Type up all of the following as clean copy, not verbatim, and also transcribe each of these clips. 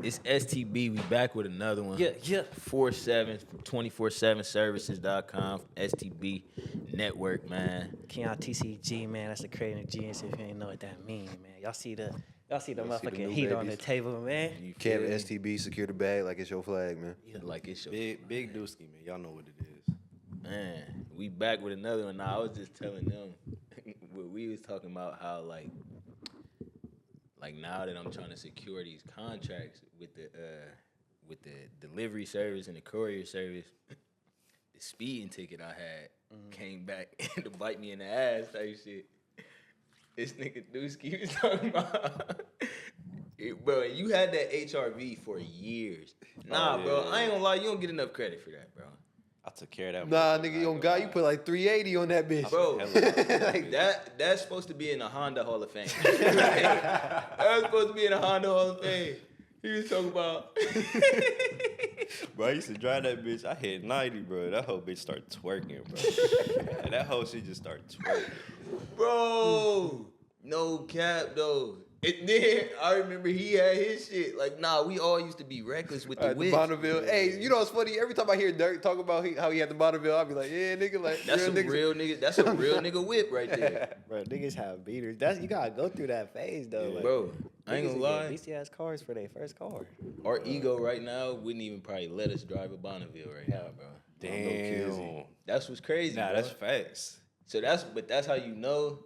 It's STB. We back with another one. Yeah. 247services.com. STB Network, man. Keon TCG, man. That's the creative genius. If you ain't know what that mean, man. Y'all see the motherfucking new heat on the babies. table, man. You feel Kev me? STB, secure the bag like it's your flag, man. Like it's your Big Dooski, man. Y'all know what it is. man. We back with another one. Now I was just telling them what we was talking about how like now that I'm trying to secure these contracts with the delivery service and the courier service, the speeding ticket I had came back to bite me in the ass type shit. This nigga Dooski was talking about bro, you had that HRV for years. Nah, bro, I ain't gonna lie, you don't get enough credit for that, bro. I took care of that. Nah, nigga, on God, you put like 380 on that bitch. Bro, Like, that's supposed to be in the Honda Hall of Fame. That's supposed to be in the Honda Hall of Fame. He was talking about Bro, I used to drive that bitch. I hit 90, bro. That whole bitch started twerking, bro. And that whole shit just started twerking. bro, no cap though. And then I remember he had his shit. Like, nah, we all used to be reckless with the the whip. Bonneville. Hey, you know what's funny? Every time I hear Dirk talk about how he had the Bonneville, I'll be like, yeah, nigga, like That's some niggas. real nigga. That's a real nigga whip right there, Bro, niggas have beaters. You gotta go through that phase though. Like, bro. I ain't niggas gonna would get lie. beastie ass cars for their first car. Our ego right now wouldn't even probably let us drive a Bonneville right now, bro. Damn. That's what's crazy. Nah, bro. that's facts. So that's how you know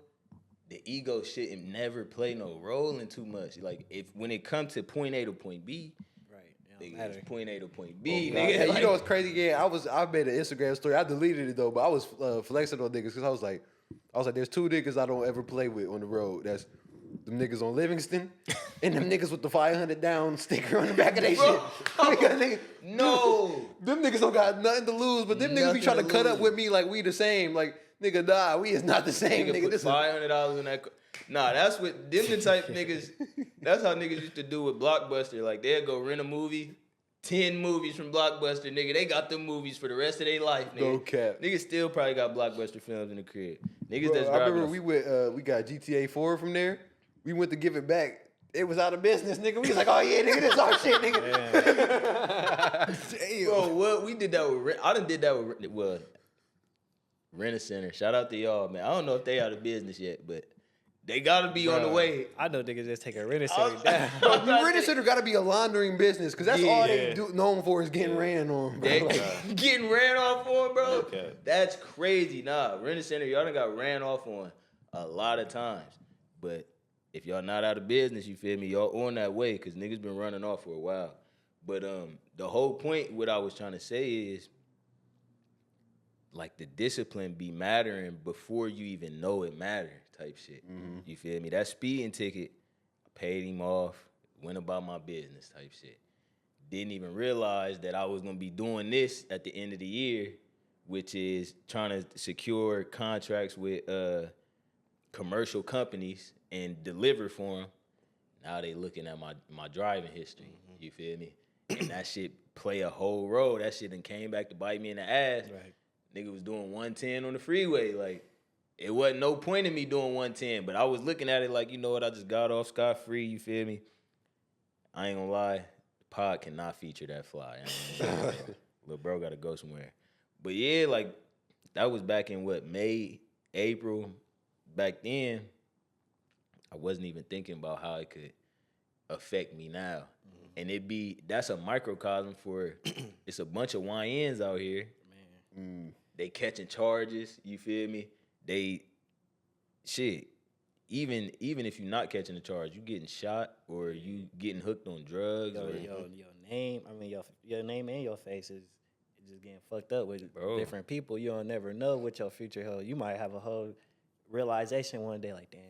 the ego shouldn't never play no role in too much. Like when it comes to point A to point B, Right. nigga, it's point A to point B, God. nigga. Hey, like, you know what's crazy? Yeah, I made an Instagram story. I deleted it though, but I was flexing on niggas because I was like, there's two niggas I don't ever play with on the road. That's them niggas on Livingston and them niggas with the 500 down sticker on the back of their shit. Nigga, no. them niggas don't got nothing to lose, but them niggas Nothing be trying to to cut up lose. with me like we the same. Like, nigga, nah, we is not the same. Nigga Nigga, put this is $500 in that. Nah, that's what them the type niggas. That's how niggas used to do with Blockbuster. Like they'd go rent a movie, 10 movies from Blockbuster, nigga. They got them movies for the rest of their life, nigga. No cap. Niggas still probably got Blockbuster films in the crib. Niggas Bro, that's I driving. remember we got GTA 4 from there. We went to give it back. It was out of business, nigga. We was like, oh yeah, nigga, this our shit, nigga. Damn. Bro, what we did that with? I done did that with Rent-A-Center. Shout out to y'all, man. I don't know if they out of business yet, but they gotta be on the way. I know niggas just take a rent center down. Bro, Rent-A-Center got to be a laundering business because that's all they Yeah. known for is getting ran on. Bro. They Like, getting ran off on, bro. Okay. That's crazy. Nah, Rent-A-Center, y'all done got ran off on a lot of times. But if y'all not out of business, you feel me? Y'all on that way because niggas been running off for a while. But the whole point, what I was trying to say is, like the discipline be mattering before you even know it matter type shit. You feel me? That speeding ticket, I paid him off, went about my business type shit. Didn't even realize that I was gonna be doing this at the end of the year, which is trying to secure contracts with commercial companies and deliver for them. Now they looking at my driving history. You feel me? And that shit play a whole role. That shit done came back to bite me in the ass. Right. Nigga was doing 110 on the freeway. Like, it wasn't no point in me doing 110, but I was looking at it like, you know what, I just got off scot-free, you feel me? I ain't gonna lie, the pod cannot feature that fly. Lil' bro gotta go somewhere. But yeah, like, that was back in what, May, April. Back then, I wasn't even thinking about how it could affect me now. And that's a microcosm for, it's a bunch of YNs out here. They catching charges, you feel me? Even if you're not catching the charge, you getting shot or you getting hooked on drugs. Your name, your name and your face is just getting fucked up with different people. You don't never know what your future holds. You might have a whole realization one day like, damn,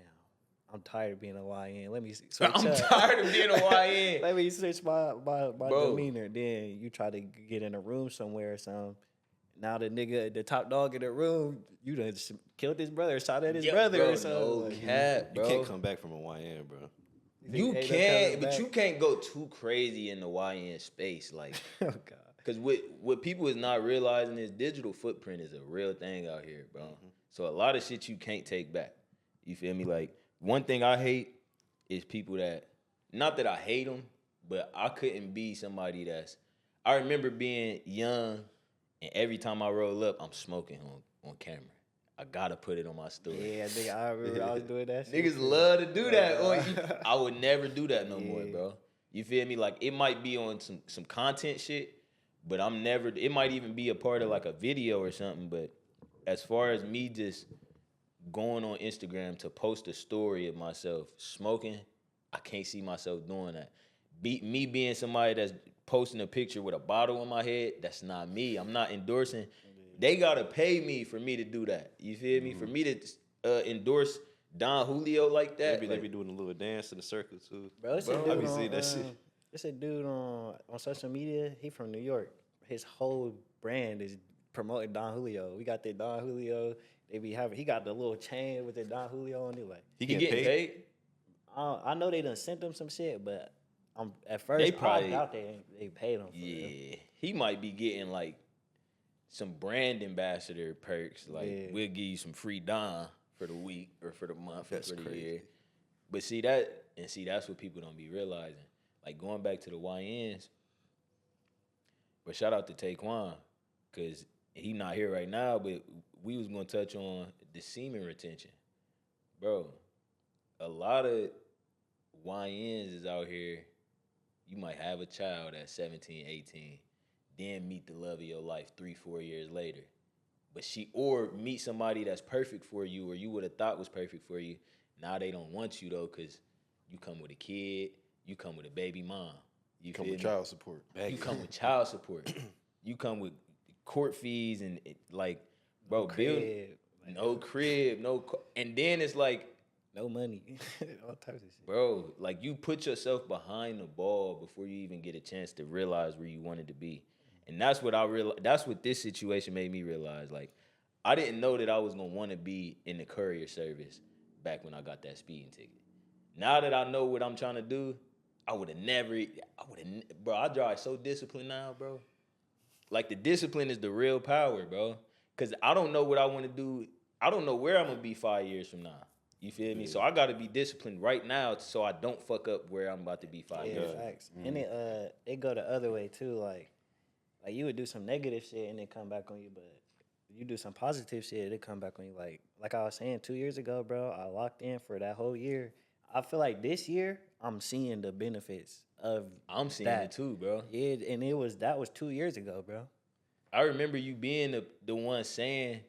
I'm tired of being a YN. Let me switch I'm up. tired of being a YN. Let me switch my Bro. demeanor. Then you try to get in a room somewhere or something. Now the top dog in the room, you done killed his brother, shot at his brother bro, or something. no Like, cap, You bro. can't come back from a YN, bro. You ain't no can't, coming but back. you can't go too crazy in the YN space. Like, Oh God. because what people is not realizing is digital footprint is a real thing out here, bro. So a lot of shit you can't take back. You feel me? Like, one thing I hate is people that, not that I hate them, but I couldn't be somebody that's. I remember being young, and every time I roll up, I'm smoking on camera. I gotta put it on my story. Yeah, nigga, I remember I was doing that shit. Niggas love to do that. I would never do that no more, Yeah. bro. You feel me? Like, it might be on some content shit, but I'm never. It might even be a part of like a video or something. But as far as me just going on Instagram to post a story of myself smoking, I can't see myself doing that. Me being somebody that's posting a picture with a bottle on my head, that's not me. I'm not endorsing. They gotta pay me for me to do that. You feel me? For me to endorse Don Julio like that. Maybe they be doing a little dance in the circle too. Bro, it's a I dude be on, seeing that shit. It's a dude on social media. He from New York. His whole brand is promoting Don Julio. We got the Don Julio. They be having. He got the little chain with the Don Julio on it. Like, He getting paid? I know they done sent him some shit, but at first They probably- I doubt they paid him. For real. Yeah, he might be getting like some brand ambassador perks. Like, Yeah. we'll give you some free Don for the week or for the month That's or for the crazy. year. But that's what people don't be realizing. Like, going back to the YNs. But shout out to Taekwon, because he not here right now, but we was going to touch on the semen retention. Bro, a lot of YNs is out here. You might have a child at 17, 18, then meet the love of your life 3-4 years later. But or meet somebody that's perfect for you, or you would have thought was perfect for you. Now they don't want you though, because you come with a kid, you come with a baby mom. You Come feel with me? child support. You come with child support. You come with court fees and like, bro, Crib, no crib, and then it's like, no money, all types of shit. bro, like, you put yourself behind the ball before you even get a chance to realize where you wanted to be. And that's what I realized. That's what this situation made me realize. Like, I didn't know that I was gonna want to be in the courier service back when I got that speeding ticket. Now that I know what I'm trying to do, bro, I drive so disciplined now, bro. Like, the discipline is the real power, bro. Cause I don't know what I want to do. I don't know where I'm gonna be 5 years from now. You feel me? So I gotta be disciplined right now so I don't fuck up where I'm about to be 5 Yeah, years. facts. And it go the other way too. Like you would do some negative shit and it come back on you, but you do some positive shit, it come back on you. Like I was saying 2 years ago, bro, I locked in for that whole year. I feel like this year I'm seeing the benefits of I'm seeing that it too, bro. Yeah, and that was 2 years ago, bro. I remember you being the one saying,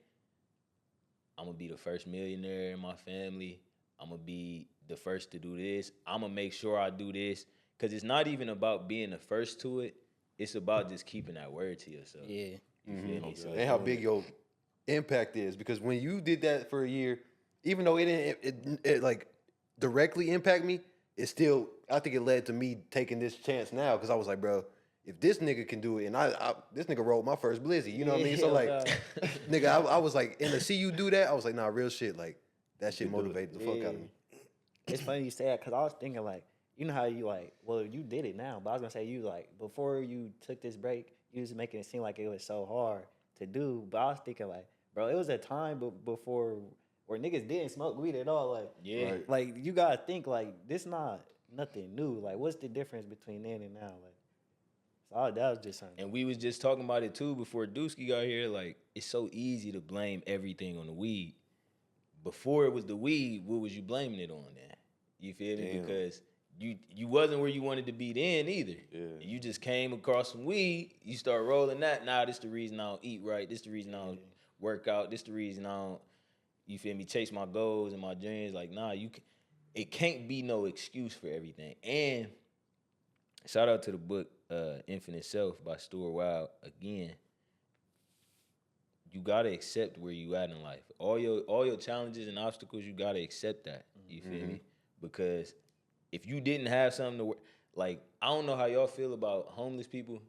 I'm gonna be the first millionaire in my family. I'm gonna be the first to do this. I'm gonna make sure I do this. Cause it's not even about being the first to it. It's about just keeping that word to yourself. Yeah. You feel me? So And how big your impact is, because when you did that for a year, even though it didn't it like directly impact me, it still, I think it led to me taking this chance now, because I was like, bro, if this nigga can do it, and this nigga rolled my first blizzy, you know what I mean? So like, nigga, I was like, and to see you do that, I was like, nah, real shit, like that shit motivated the fuck out of me. It's funny you say that because I was thinking like, you know how you like, well, you did it now, but I was gonna say you like before you took this break, you was making it seem like it was so hard to do. But I was thinking like, bro, it was a time before where niggas didn't smoke weed at all. Like, yeah. Right. like you gotta think like this not nothing new. Like, what's the difference between then and now? Like, so that was just something. And we was just talking about it too before Dusky got here. Like, it's so easy to blame everything on the weed. Before it was the weed, what was you blaming it on then? You feel me? Damn. Because you wasn't where you wanted to be then either. Yeah. You just came across some weed, you start rolling that. Nah, this the reason I don't eat right. This the reason I don't work out. This the reason I don't, you feel me, chase my goals and my dreams. Like, nah, it can't be no excuse for everything. And shout out to the book Infinite Self by Stuart Wilde. Again, you gotta accept where you at in life. All your challenges and obstacles, you gotta accept that. You feel me? Because if you didn't have something to work, like, I don't know how y'all feel about homeless people.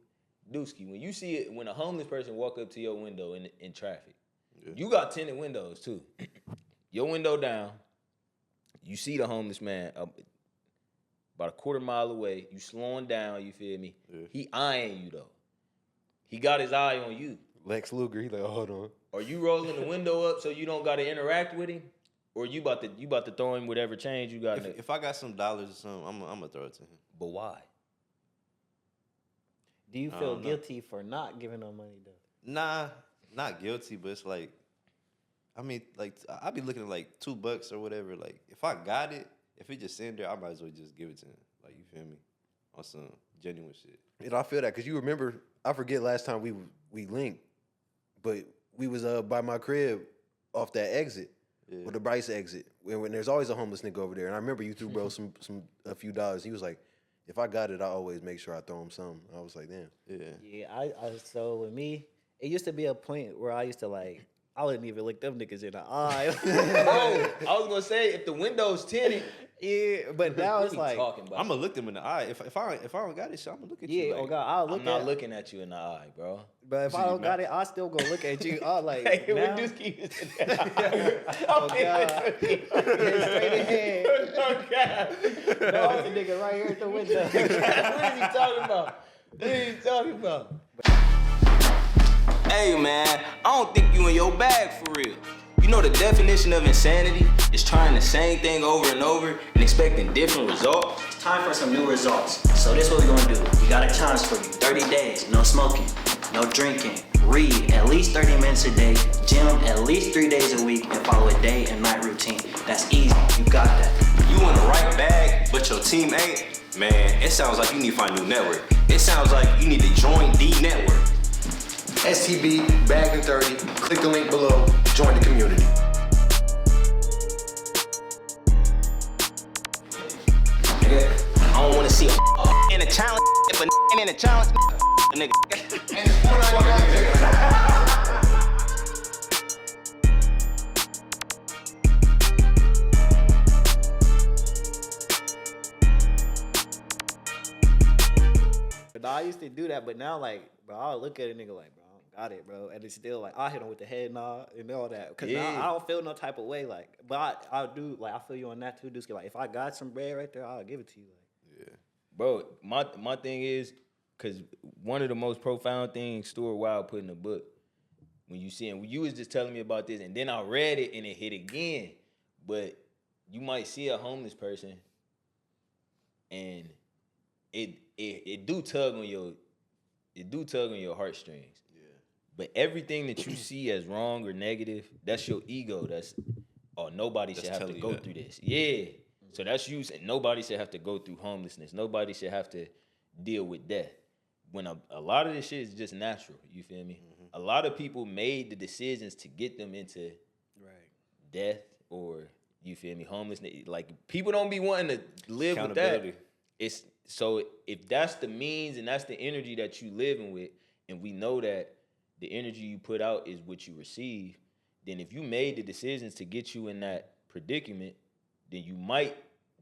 Dusky, when you see it, when a homeless person walk up to your window in traffic, you got tinted windows too. Your window down, you see the homeless man about a quarter mile away. You slowing down, you feel me? Yeah. He eyeing you though. He got his eye on you. Lex Luger, he like, hold on. Are you rolling the window up so you don't got to interact with him? Or you about to throw him whatever change you got? If I got some dollars or something, I'm gonna throw it to him. But why? Do you feel guilty for not giving them money though? Nah, not guilty, but it's like, I mean, like I be looking at like $2 or whatever. Like if I got it, if it just sitting there, I might as well just give it to him. Like you feel me? On some genuine shit. You know, I feel that because you remember, I forget last time we linked, but we was by my crib off that exit, or the Bryce exit, when there's always a homeless nigga over there. And I remember you threw bro a few dollars. He was like, if I got it, I always make sure I throw him something. I was like, damn. Yeah. Yeah, I so with me, it used to be a point where I used to like, I wouldn't even look them niggas in the eye. Bro, I was gonna say if the window's tinted, yeah, but now it's what like, talking about? I'm gonna look them in the eye. If I don't got it, shit, I'm gonna look at you. yeah, Like, oh God, I'll look I'm not at looking at you in the eye, bro. But if I don't got it, I still gonna look at you. I like, Hey, now, we just keep it in oh God, yeah, straight ahead. Oh God. No, the nigga right here at the window. What is he talking about? What is he talking about? Hey man, I don't think you in your bag for real. You know the definition of insanity is trying the same thing over and over and expecting different results. It's time for some new results. So this is what we're gonna do. We got a challenge for you. 30 days, no smoking, no drinking, read at least 30 minutes a day, gym at least 3 days a week, and follow a day and night routine. That's easy, you got that. you in the right bag, but your team ain't. Man, it sounds like you need to find a new network. It sounds like you need to join the network. STB, Bagged in 30, click the link below, join the community. Nigga, I don't wanna see a in a challenge. If a in a challenge, a nigga. But I used to do that, but now like, bro, I'll look at a nigga like, bro, I don't got it, bro, and it's still like, I hit him with the head nod and all that, cause now I don't feel no type of way, like, but I do, like, I feel you on that too, dude. Like, if I got some bread right there, I'll give it to you, like. Bro, my thing is, cause one of the most profound things Stuart Wilde put in the book, when you see him, you was just telling me about this, and then I read it and it hit again. But you might see a homeless person, and it do tug on your heartstrings. Yeah. But everything that you see as wrong or negative, that's your ego. That's nobody should have to go through this. Yeah. So that's you saying nobody should have to go through homelessness. Nobody should have to deal with death. When a lot of this shit is just natural, you feel me? A lot of people made the decisions to get them into death or, you feel me, homelessness. Like, people don't be wanting to live with that. It's so if that's the means and that's the energy that you living with, and we know that the energy you put out is what you receive, then if you made the decisions to get you in that predicament, then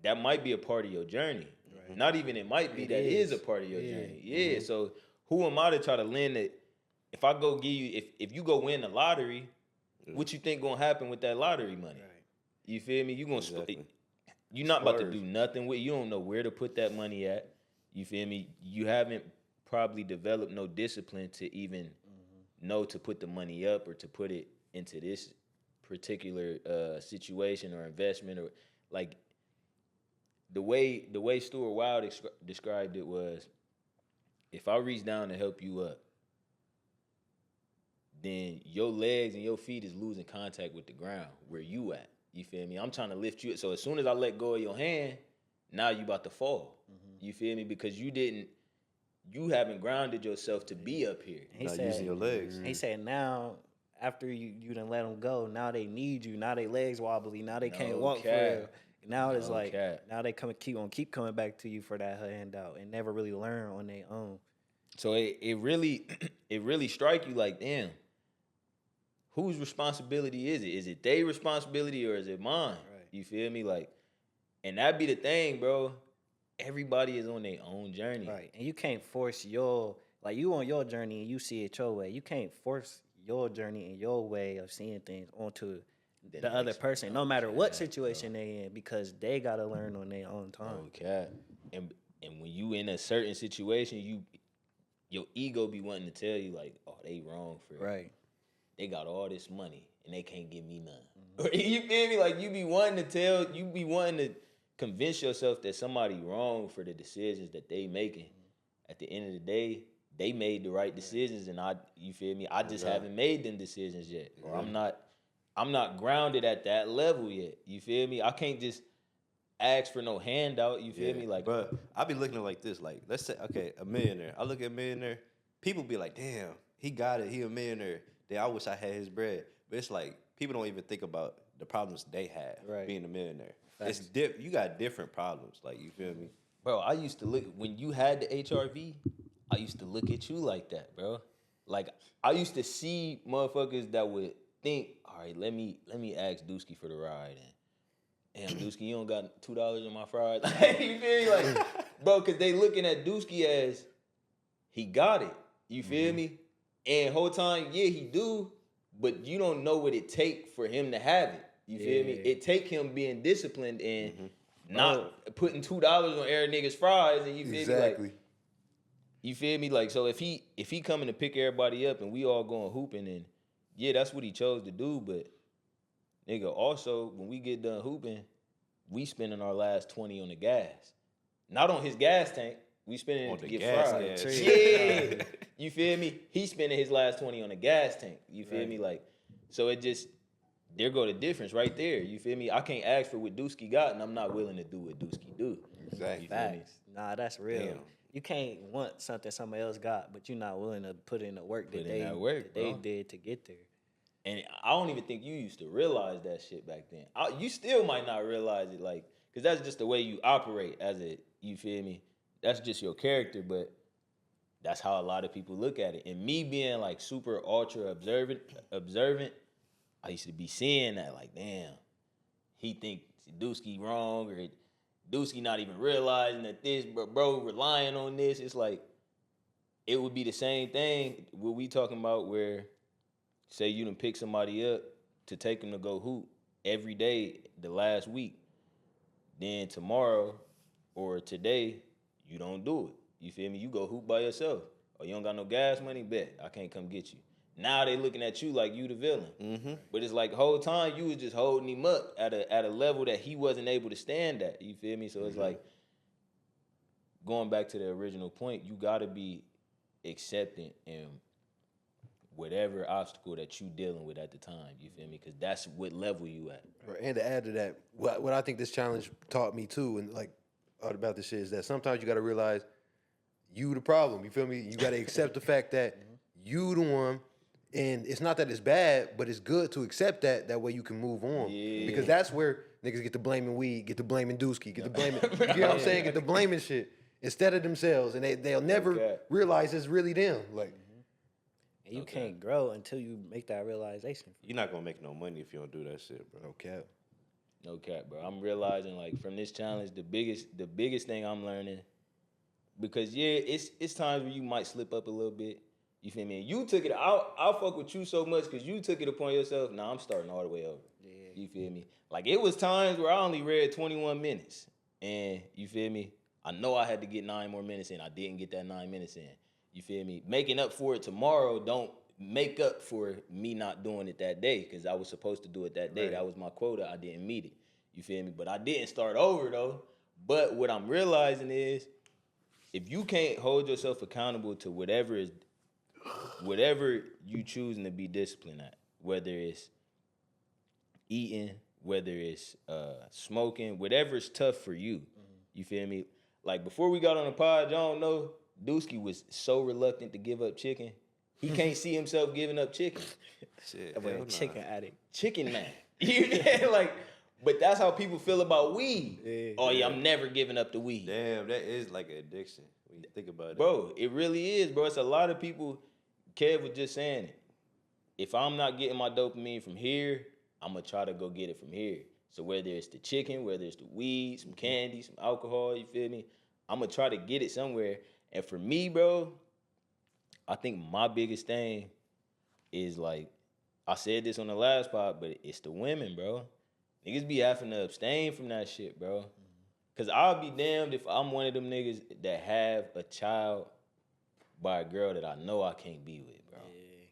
that might be a part of your journey. Right. Not even it might be, that is a part of your journey. Yeah. So who am I to try to lend it? If I go give you, if you go win the lottery, what you think gonna happen with that lottery money? Right. You feel me? You gonna you're not about to do nothing with. You don't know where to put that money at. You feel me? You haven't probably developed no discipline to even know to put the money up or to put it into this particular situation or investment, or like the way Stuart Wilde described it was, if I reach down to help you up, then your legs and your feet is losing contact with the ground where you at. You feel me? I'm trying to lift you. So as soon as I let go of your hand, now you about to fall. You feel me? Because you haven't grounded yourself to be up here. Not using your legs. He said now, after you done let them go, now they need you. Now they legs wobbly. Now they can't walk for real. Now it's now they keep coming back to you for that handout and never really learn on their own. So it really strike you like, damn, whose responsibility is it? Is it their responsibility or is it mine? Right. You feel me? Like, and that be the thing, bro. Everybody is on their own journey. Right. And you can't force you on your journey and you see it your way. You can't force your journey and your way of seeing things onto the other person, no matter what situation they in, because they gotta learn on their own time. Okay. And when you in a certain situation, your ego be wanting to tell you like, oh, they wrong for it. Right. They got all this money and they can't give me none. You feel me? Like, you be wanting to convince yourself that somebody wrong for the decisions that they making. At the end of the day, they made the right decisions, and you feel me? I just haven't made them decisions yet, or I'm not grounded at that level yet. You feel me? I can't just ask for no handout. You feel me? Like, but I be looking at it like this. Like, let's say, okay, a millionaire. I look at a millionaire. People be like, damn, he got it. He a millionaire. Then I wish I had his bread. But it's like people don't even think about the problems they have being a millionaire. It's you got different problems. Like, you feel me? bro, I used to look when you had the HRV. I used to look at you like that, bro. Like I used to see motherfuckers that would think, all right, let me ask Dusky for the ride. And damn, Dusky, you don't got $2 on my fries. You feel me? Like, bro, because they looking at Dusky as he got it. You feel me? And whole time, yeah, he do, but you don't know what it take for him to have it. You feel me? It take him being disciplined and not putting $2 on every nigga's fries. And you feel me? Like, you feel me? Like, so if he coming to pick everybody up and we all going hooping, and yeah, that's what he chose to do. But nigga, also when we get done hooping, we spending our last 20 on the gas, not on his gas tank. We spending it to get fries. Yeah, you feel me? He spending his last 20 on the gas tank. You feel me? Like, so it just there go the difference right there. You feel me? I can't ask for what Dusky got, and I'm not willing to do what Dusky do. Exactly. Facts. Nah, that's real. Damn. You can't want something somebody else got, but you're not willing to put in the work that they did to get there. And I don't even think you used to realize that shit back then. You still might not realize it, like, because that's just the way you operate as you feel me? That's just your character, but that's how a lot of people look at it. And me being like super ultra observant, I used to be seeing that like, damn, he think Dusky wrong, or Dusky not even realizing that this, bro, relying on this. It's like, it would be the same thing what we talking about where, say you done pick somebody up to take them to go hoop every day the last week. Then tomorrow or today, you don't do it. You feel me? You go hoop by yourself. Or you don't got no gas money? Bet, I can't come get you. Now they looking at you like you the villain. Mm-hmm. But it's like the whole time you was just holding him up at a level that he wasn't able to stand at. You feel me? So it's like, going back to the original point, you got to be accepting in whatever obstacle that you dealing with at the time. You feel me? Because that's what level you at. Right. And to add to that, what I think this challenge taught me too, and like all about this shit, is that sometimes you got to realize you the problem. You feel me? You got to accept the fact that you the one. And it's not that it's bad, but it's good to accept that. That way you can move on. Yeah. Because that's where niggas get to blaming weed, get to blaming Dusky, get to blaming, you know what I'm saying? Get to blaming shit instead of themselves. And they'll never realize it's really them. Like, and you can't grow until you make that realization. You're not going to make no money if you don't do that shit, bro. No cap. No cap, bro. I'm realizing, like, from this challenge, the biggest thing I'm learning, because, yeah, it's times where you might slip up a little bit. You feel me? And you took it. I'll fuck with you so much because you took it upon yourself. Now I'm starting all the way over. Yeah. You feel me? Like, it was times where I only read 21 minutes. And you feel me? I know I had to get 9 more minutes in. I didn't get that 9 minutes in. You feel me? Making up for it tomorrow don't make up for me not doing it that day because I was supposed to do it that day. Right. That was my quota. I didn't meet it. You feel me? But I didn't start over, though. But what I'm realizing is if you can't hold yourself accountable to whatever you choosing to be disciplined at, whether it's eating, whether it's smoking, whatever's tough for you, you feel me? Like, before we got on the pod, y'all don't know, Dusky was so reluctant to give up chicken. He can't see himself giving up chicken. Shit, chicken addict. Chicken man. You know, like, but that's how people feel about weed. Yeah, oh, yeah, I'm never giving up the weed. Damn, that is like an addiction when you think about it. Bro, it really is, bro. It's a lot of people. Kev was just saying it. If I'm not getting my dopamine from here, I'm going to try to go get it from here. So whether it's the chicken, whether it's the weed, some candy, some alcohol, you feel me? I'm going to try to get it somewhere. And for me, bro, I think my biggest thing is, like, I said this on the last pod, but it's the women, bro. Niggas be having to abstain from that shit, bro. Because I'll be damned if I'm one of them niggas that have a child by a girl that I know I can't be with, bro. Yeah.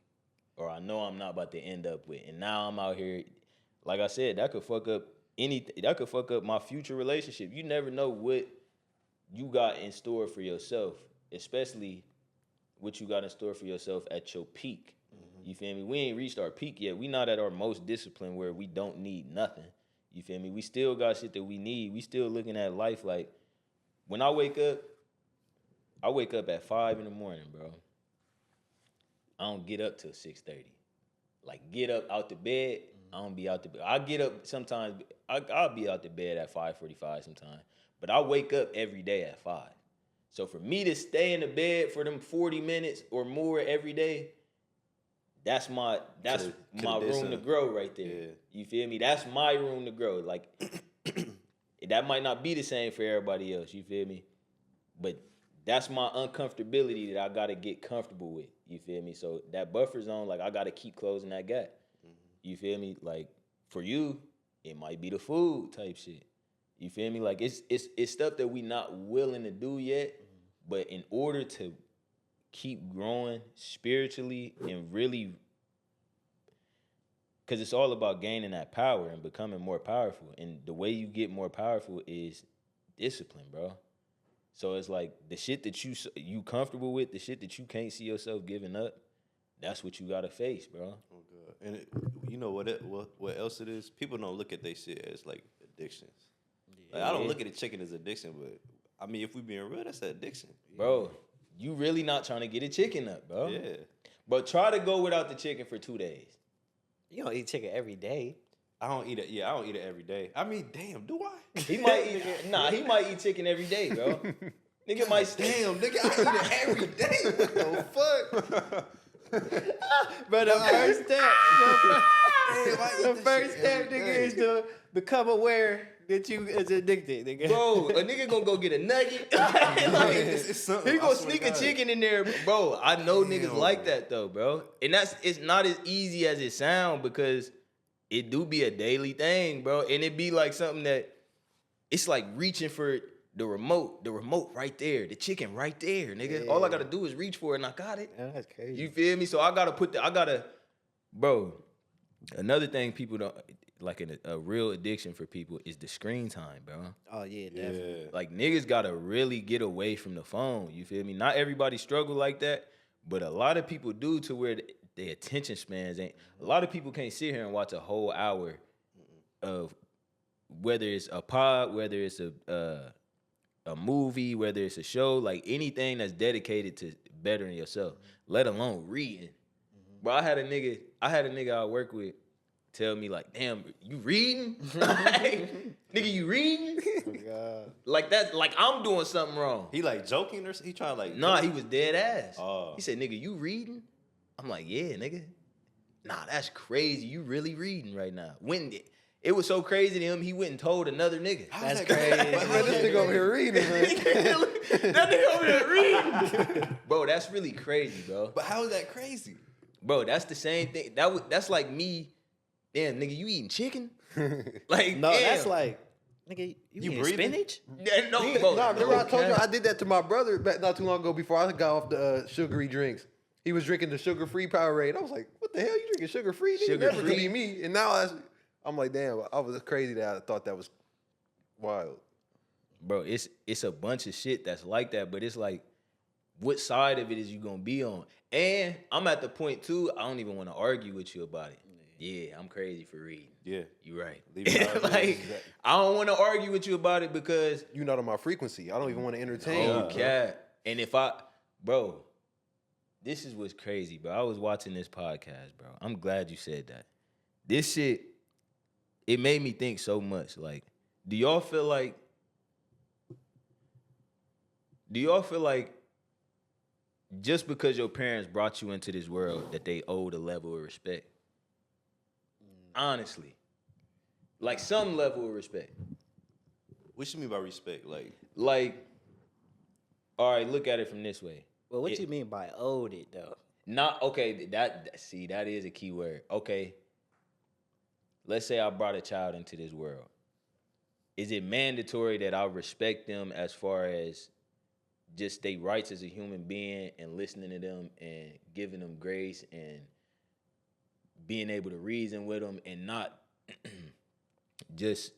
Or I know I'm not about to end up with. And now I'm out here, like I said, that could fuck up anything. That could fuck up my future relationship. You never know what you got in store for yourself, especially what you got in store for yourself at your peak. You feel me? We ain't reached our peak yet. We not at our most disciplined where we don't need nothing. You feel me? We still got shit that we need. We still looking at life like, when I wake up at 5 in the morning, bro. I don't get up till 6:30. Like, get up out the bed, I don't be out the bed. I get up sometimes, I'll be out the bed at 5:45 sometimes. But I wake up every day at 5. So for me to stay in the bed for them 40 minutes or more every day, that's my room to grow right there. Yeah. You feel me? That's my room to grow. Like, that might not be the same for everybody else. You feel me? But that's my uncomfortability that I gotta get comfortable with. You feel me? So that buffer zone, like, I gotta keep closing that gap. You feel me? Like, for you, it might be the food type shit. You feel me? Like, it's stuff that we not willing to do yet. But in order to keep growing spiritually and really, because it's all about gaining that power and becoming more powerful. And the way you get more powerful is discipline, bro. So it's like the shit that you comfortable with, the shit that you can't see yourself giving up, that's what you gotta face, bro. Oh God. And you know what else it is? People don't look at their shit as like addictions. Like, I don't look at the chicken as addiction, but I mean, if we being real, that's an addiction. Bro, you really not trying to get a chicken up, bro. Yeah. But try to go without the chicken for 2 days. You don't eat chicken every day. I don't eat it. Yeah, I don't eat it every day. I mean, damn, do I? He might eat he might eat chicken every day, bro. Nigga might Damn, nigga, I eat it every day. What the fuck? But the first step, The first step, nigga, is to become aware that you is addicted, nigga. Bro, a nigga gonna go get a nugget. Like, it's something. he I gonna swear sneak to a God. chicken in there, bro. I know niggas Damn. like that though, bro. And it's not as easy as it sound because it do be a daily thing, bro. And it be like something that it's like reaching for the remote right there, the chicken right there, nigga. All I gotta do is reach for it and I got it. Yeah, that's crazy. You feel me? So I gotta bro. Another thing people don't like a real addiction for people is the screen time, bro. Oh yeah, definitely. Yeah. Like, niggas gotta really get away from the phone. You feel me? Not everybody struggle like that, but a lot of people do to where their attention spans ain't. A lot of people can't sit here and watch a whole hour of whether it's a pod, whether it's a movie, whether it's a show, like anything that's dedicated to bettering yourself, let alone reading. Bro, I had a nigga I work with tell me like, damn, you reading? Like, nigga, you reading? Like that, like I'm doing something wrong. He like joking or he trying to like. Nah, he was dead ass. Oh. He said, nigga, you reading? I'm like, yeah, nigga. Nah, that's crazy. You really reading right now. When it was so crazy to him, he went and told another nigga. That's crazy. Man, this nigga over here reading, man. That nigga over there reading. Bro, that's really crazy, bro. But how is that crazy? Bro, that's the same thing. That's like me. Damn, nigga, you eating chicken? Like, No, damn. that's like, nigga, you eating breathing? spinach? Yeah, no, bro. Nah, remember I told you Okay. I did that to my brother back not too long ago before I got off the sugary drinks. He was drinking the sugar-free Powerade. I was like, what the hell? You drinking sugar-free? Nigga, never could be me. And now I'm like, damn, I was crazy that I thought that was wild. Bro, it's a bunch of shit that's like that, but it's like, what side of it is you gonna be on? And I'm at the point too, I don't even want to argue with you about it. Yeah, I'm crazy for reading. Yeah. You right. Leave it how it is. Like, Exactly. I don't want to argue with you about it because You're not on my frequency. I don't even want to entertain oh you. cat. And bro, this is what's crazy, bro. I was watching this podcast, bro. I'm glad you said that. This shit, it made me think so much. Like, do y'all feel like just because your parents brought you into this world that they owed a level of respect? Honestly. Like some level of respect. What you mean by respect? Like, all right, look at it from this way. Well, what you mean by owed it though? Not okay. That is a key word. Okay. Let's say I brought a child into this world. Is it mandatory that I respect them as far as just their rights as a human being and listening to them and giving them grace and being able to reason with them and not just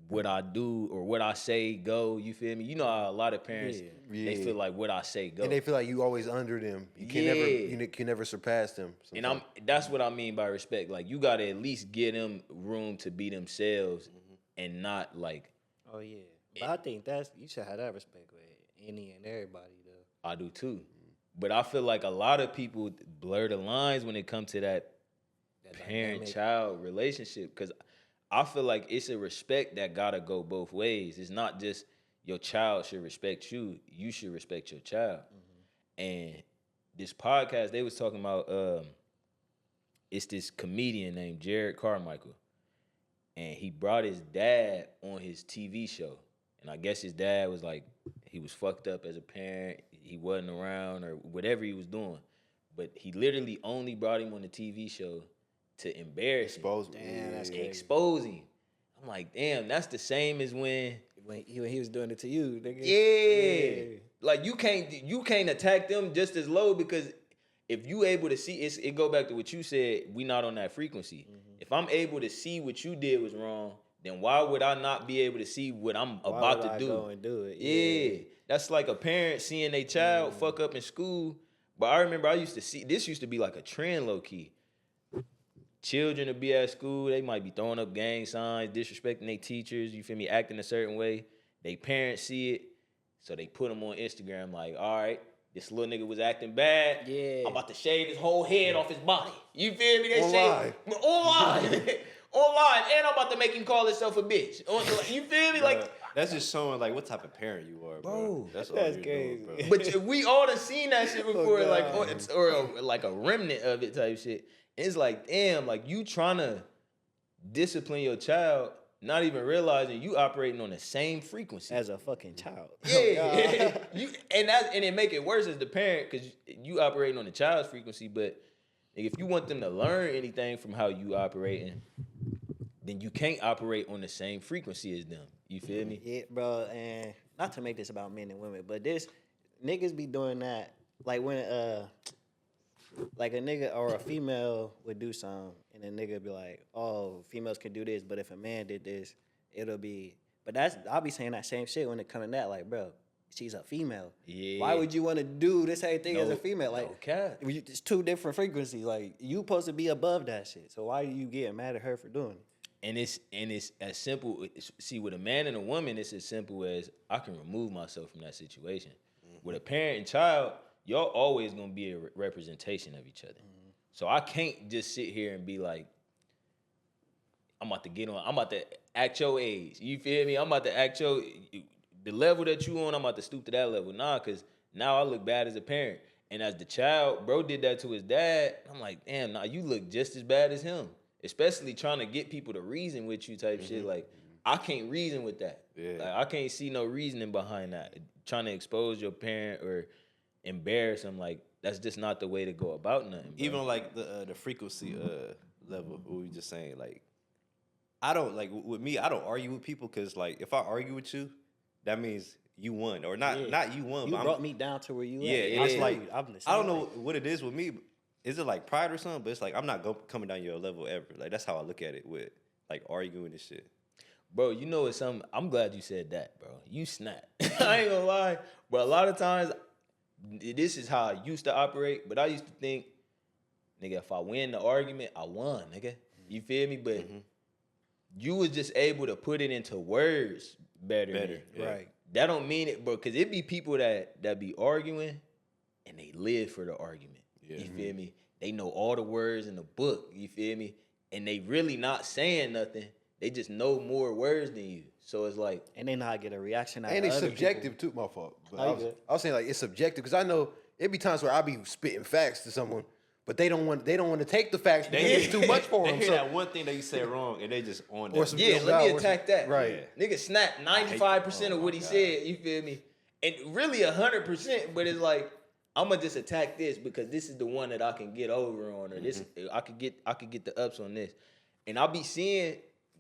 what I do or what I say go. You feel me? You know how a lot of parents they Yeah. feel like what I say go. And they feel like you always under them. You can never you can never surpass them. And sometimes. that's what I mean by respect. Like you gotta at least give them room to be themselves and not like Oh yeah, but I think you should have that respect with any and everybody though. I do too. But I feel like a lot of people blur the lines when it comes to that parent-child relationship because I feel like it's a respect that gotta go both ways. It's not just your child should respect you. You should respect your child. And this podcast, they was talking about it's this comedian named Jared Carmichael. And he brought his dad on his TV show. And I guess his dad was like, he was fucked up as a parent. He wasn't around or whatever he was doing. But he literally only brought him on the TV show to embarrass him. Damn, that's crazy. Expose him. I'm like, damn, that's the same as when he was doing it to you, nigga. yeah. Like you can't attack them just as low because if you able to see it go back to what you said, we not on that frequency. If I'm able to see what you did was wrong, then why would I not be able to see what I'm about to do? Go and do it. Yeah. That's like a parent seeing their child fuck up in school. But I remember this used to be like a trend low key. Children to be at school, they might be throwing up gang signs, disrespecting their teachers, you feel me, acting a certain way. They parents see it, so they put them on Instagram like, all right, this little nigga was acting bad. Yeah. I'm about to shave his whole head off his body. You feel me? They Online. Online. Online. And I'm about to make him call himself a bitch. You feel me? Like, That's just showing like what type of parent you are, bro. That's all that's you're crazy. doing, bro. but we all done seen that shit before, God. like, or like a remnant of it type shit. It's like, damn, like you trying to discipline your child, not even realizing you operating on the same frequency. As a fucking child. Yeah, and it make it worse as the parent because you operating on the child's frequency. But if you want them to learn anything from how you operating, then you can't operate on the same frequency as them. You feel me? Yeah, bro, and not to make this about men and women, but this niggas be doing that. Like when like a nigga or a female would do something and a nigga be like, oh, females can do this, but if a man did this, it'll be but I'll be saying that same shit when it comes to that, like, bro, she's a female. Yeah. Why would you want to do the same thing as a No- female? Like no cap. it's two different frequencies. Like you supposed to be above that shit. So why are you getting mad at her for doing it? And it's as simple. See, with a man and a woman, it's as simple as I can remove myself from that situation. With a parent and child, y'all always gonna be a representation of each other. So I can't just sit here and be like, I'm about to act your age. You feel me? I'm about to act the level that you on. I'm about to stoop to that level. Nah, cause now I look bad as a parent. And as the child, bro did that to his dad. I'm like, damn, nah, you look just as bad as him. Especially trying to get people to reason with you type shit. Like, I can't reason with that. Yeah. Like, I can't see no reasoning behind that. Trying to expose your parent or embarrass them, like, that's just not the way to go about nothing, bro. Even like the frequency level, what we just saying, like, I don't like with me. I don't argue with people because like if I argue with you, that means you won or not. Yeah. Not you won. You but brought me down to where you Yeah, at. it's I like feel you. I'm the I don't same know way. what it is with me. Is it like pride or something? But it's like I'm not coming down your level ever. Like that's how I look at it with like arguing and shit. Bro, you know it's something. I'm glad you said that, bro. You snap. I ain't gonna lie. But a lot of times, this is how I used to operate. But I used to think, nigga, if I win the argument, I won, nigga. You feel me? But you was just able to put it into words better. Yeah. Right. That don't mean it, bro. Because it be people that be arguing and they live for the argument. Yeah. You feel me? They know all the words in the book. You feel me? And they really not saying nothing. They just know more words than you. So it's like, And they not get a reaction out And of it's other subjective too. My fault. But Oh, you good. I was saying like it's subjective because I know it be times where I be spitting facts to someone, but they don't want to take the facts because it's too much for They them. hear So, that one thing that you said wrong and they just on Or that. some- yeah, no let me doubt. attack that. Right. Nigga snap 95% of what he said. You feel me? And really 100%, but it's like, I'm gonna just attack this because this is the one that I can get over on, or this I could get the ups on this. And I'll be seeing,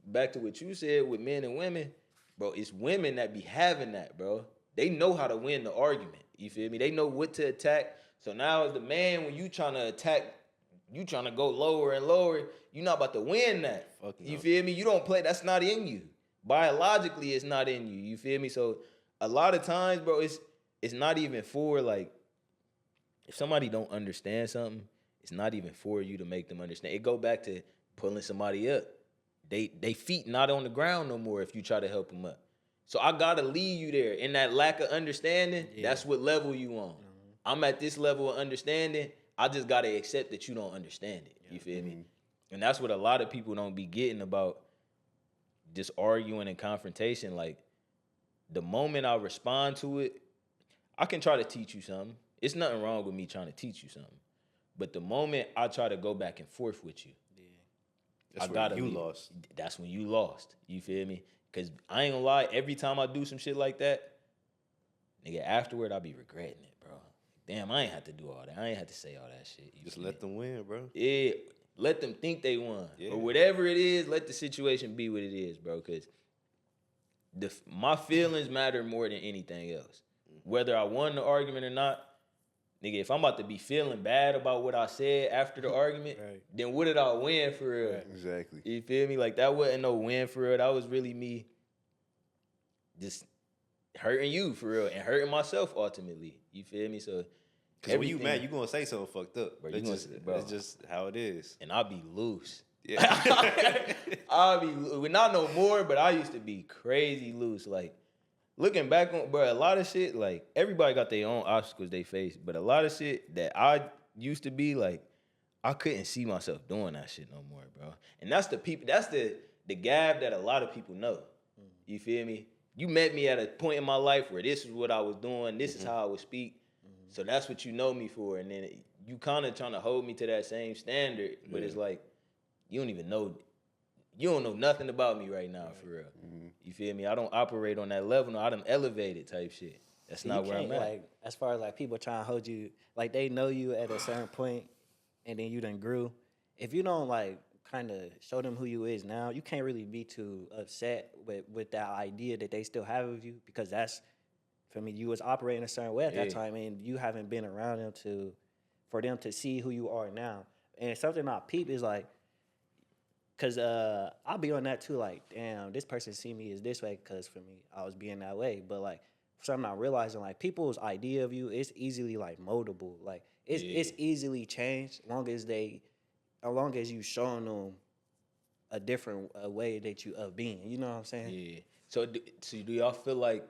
back to what you said with men and women, bro, it's women that be having that, bro. They know how to win the argument. You feel me? They know what to attack. So now as the man, when you trying to attack, you trying to go lower and lower, you're not about to win that. Fuck no. You feel me? You don't play, that's not in you. biologically it's not in you. You feel me? So a lot of times, bro, it's not even for like if somebody don't understand something, it's not even for you to make them understand. It go back to pulling somebody up. They feet not on the ground no more if you try to help them up. So I gotta leave you there. In that lack of understanding, that's what level you on. I'm at this level of understanding. I just gotta accept that you don't understand it. You feel me? And that's what a lot of people don't be getting about just arguing and confrontation. Like the moment I respond to it, I can try to teach you something. It's nothing wrong with me trying to teach you something. But the moment I try to go back and forth with you, That's when you lost. That's when you lost. You feel me? Because I ain't gonna lie, every time I do some shit like that, nigga, afterward, I be regretting it, bro. Damn, I ain't have to do all that. I ain't have to say all that shit. Just let them win, bro. Yeah, let them think they won. Yeah. Or whatever it is, let the situation be what it is, bro. Because my feelings matter more than anything else. Whether I won the argument or not, nigga, if I'm about to be feeling bad about what I said after the argument, then what did I win for real? Right. Exactly. You feel me? Like, that wasn't no win for real. That was really me just hurting you for real and hurting myself ultimately. You feel me? So, Because when you mad, you gonna say something fucked up. Bro, That's just how it is. And I'll be loose. Yeah. I'll be, not no more, but I used to be crazy loose. Like, looking back on, bro, a lot of shit, like, everybody got their own obstacles they face, but a lot of shit that I used to be, like, I couldn't see myself doing that shit no more, bro. And that's the gap that a lot of people know. You feel me? You met me at a point in my life where this is what I was doing, this is how I would speak. So that's what you know me for. And then you kind of trying to hold me to that same standard, but it's like, you don't know nothing about me right now, for real. You feel me? I don't operate on that level. No, I done elevated type shit. That's not where I'm at. Like, as far as like people trying to hold you, like they know you at a certain point, and then you done grew. If you don't like kind of show them who you is now, you can't really be too upset with that idea that they still have of you, because that's, for me, you was operating a certain way at that time, and you haven't been around them for them to see who you are now. And something I peep is like, because I'll be on that too, like, damn, this person see me as this way because for me, I was being that way. But, like, something I'm realizing, like, people's idea of you is easily, like, moldable. Like, it's easily changed as long as you showing them a different way that you of being. You know what I'm saying? Yeah. So do y'all feel like,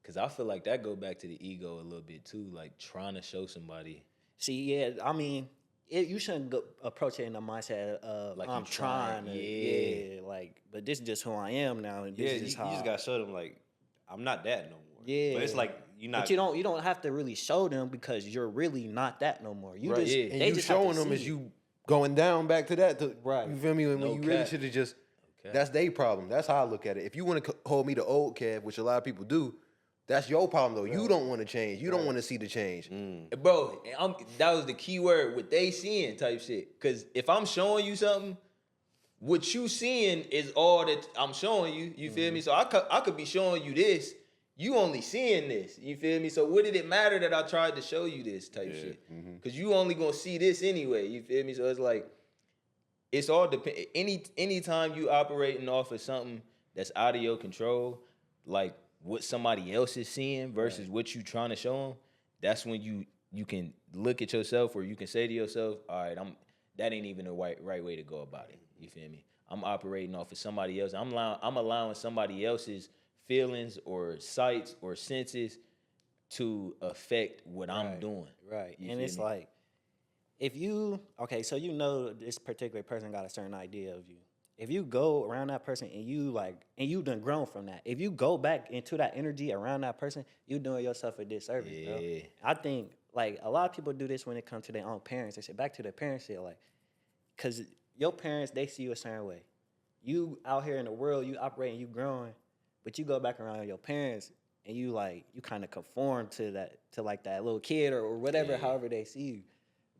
because I feel like that go back to the ego a little bit too, like trying to show somebody. See, yeah, I mean, you shouldn't go approach it in the mindset of like I'm trying to, like, but this is just who I am now, and this is just how. You just gotta show them like I'm not that no more. Yeah, but it's like you're not. But you don't have to really show them because you're really not that no more. You Right, just yeah. And they you just have to showing them see as it. you going down back to that. Right. You feel me? When No you really cap. should have just. cap. That's their problem. That's how I look at it. If you want to hold me to old Kev, which a lot of people do, that's your problem though. You don't want to change. You don't want to see the change. Bro, that was the key word, what they seeing type shit. Because if I'm showing you something, what you seeing is all that I'm showing you. You feel me? So I could be showing you this. You only seeing this. You feel me? So what did it matter that I tried to show you this type shit? Because you only going to see this anyway. You feel me? So it's like, it's all depend. Anytime you operating off of something that's out of your control, like what somebody else is seeing versus what you trying to show them, that's when you can look at yourself, or you can say to yourself, all right, that ain't even the right way to go about it. You feel me? I'm operating off of somebody else. I'm allowing somebody else's feelings or sights or senses to affect what I'm doing. Right. You And feel it's me? like, if you, so you know this particular person got a certain idea of you. If you go around that person and you done grown from that, if you go back into that energy around that person, you doing yourself a disservice, bro. I think, like, a lot of people do this when it comes to their own parents. They say, back to their parents, shit, like, because your parents, they see you a certain way. You out here in the world, you operating, you growing, but you go back around your parents and you kind of conform to that little kid or whatever, however they see you.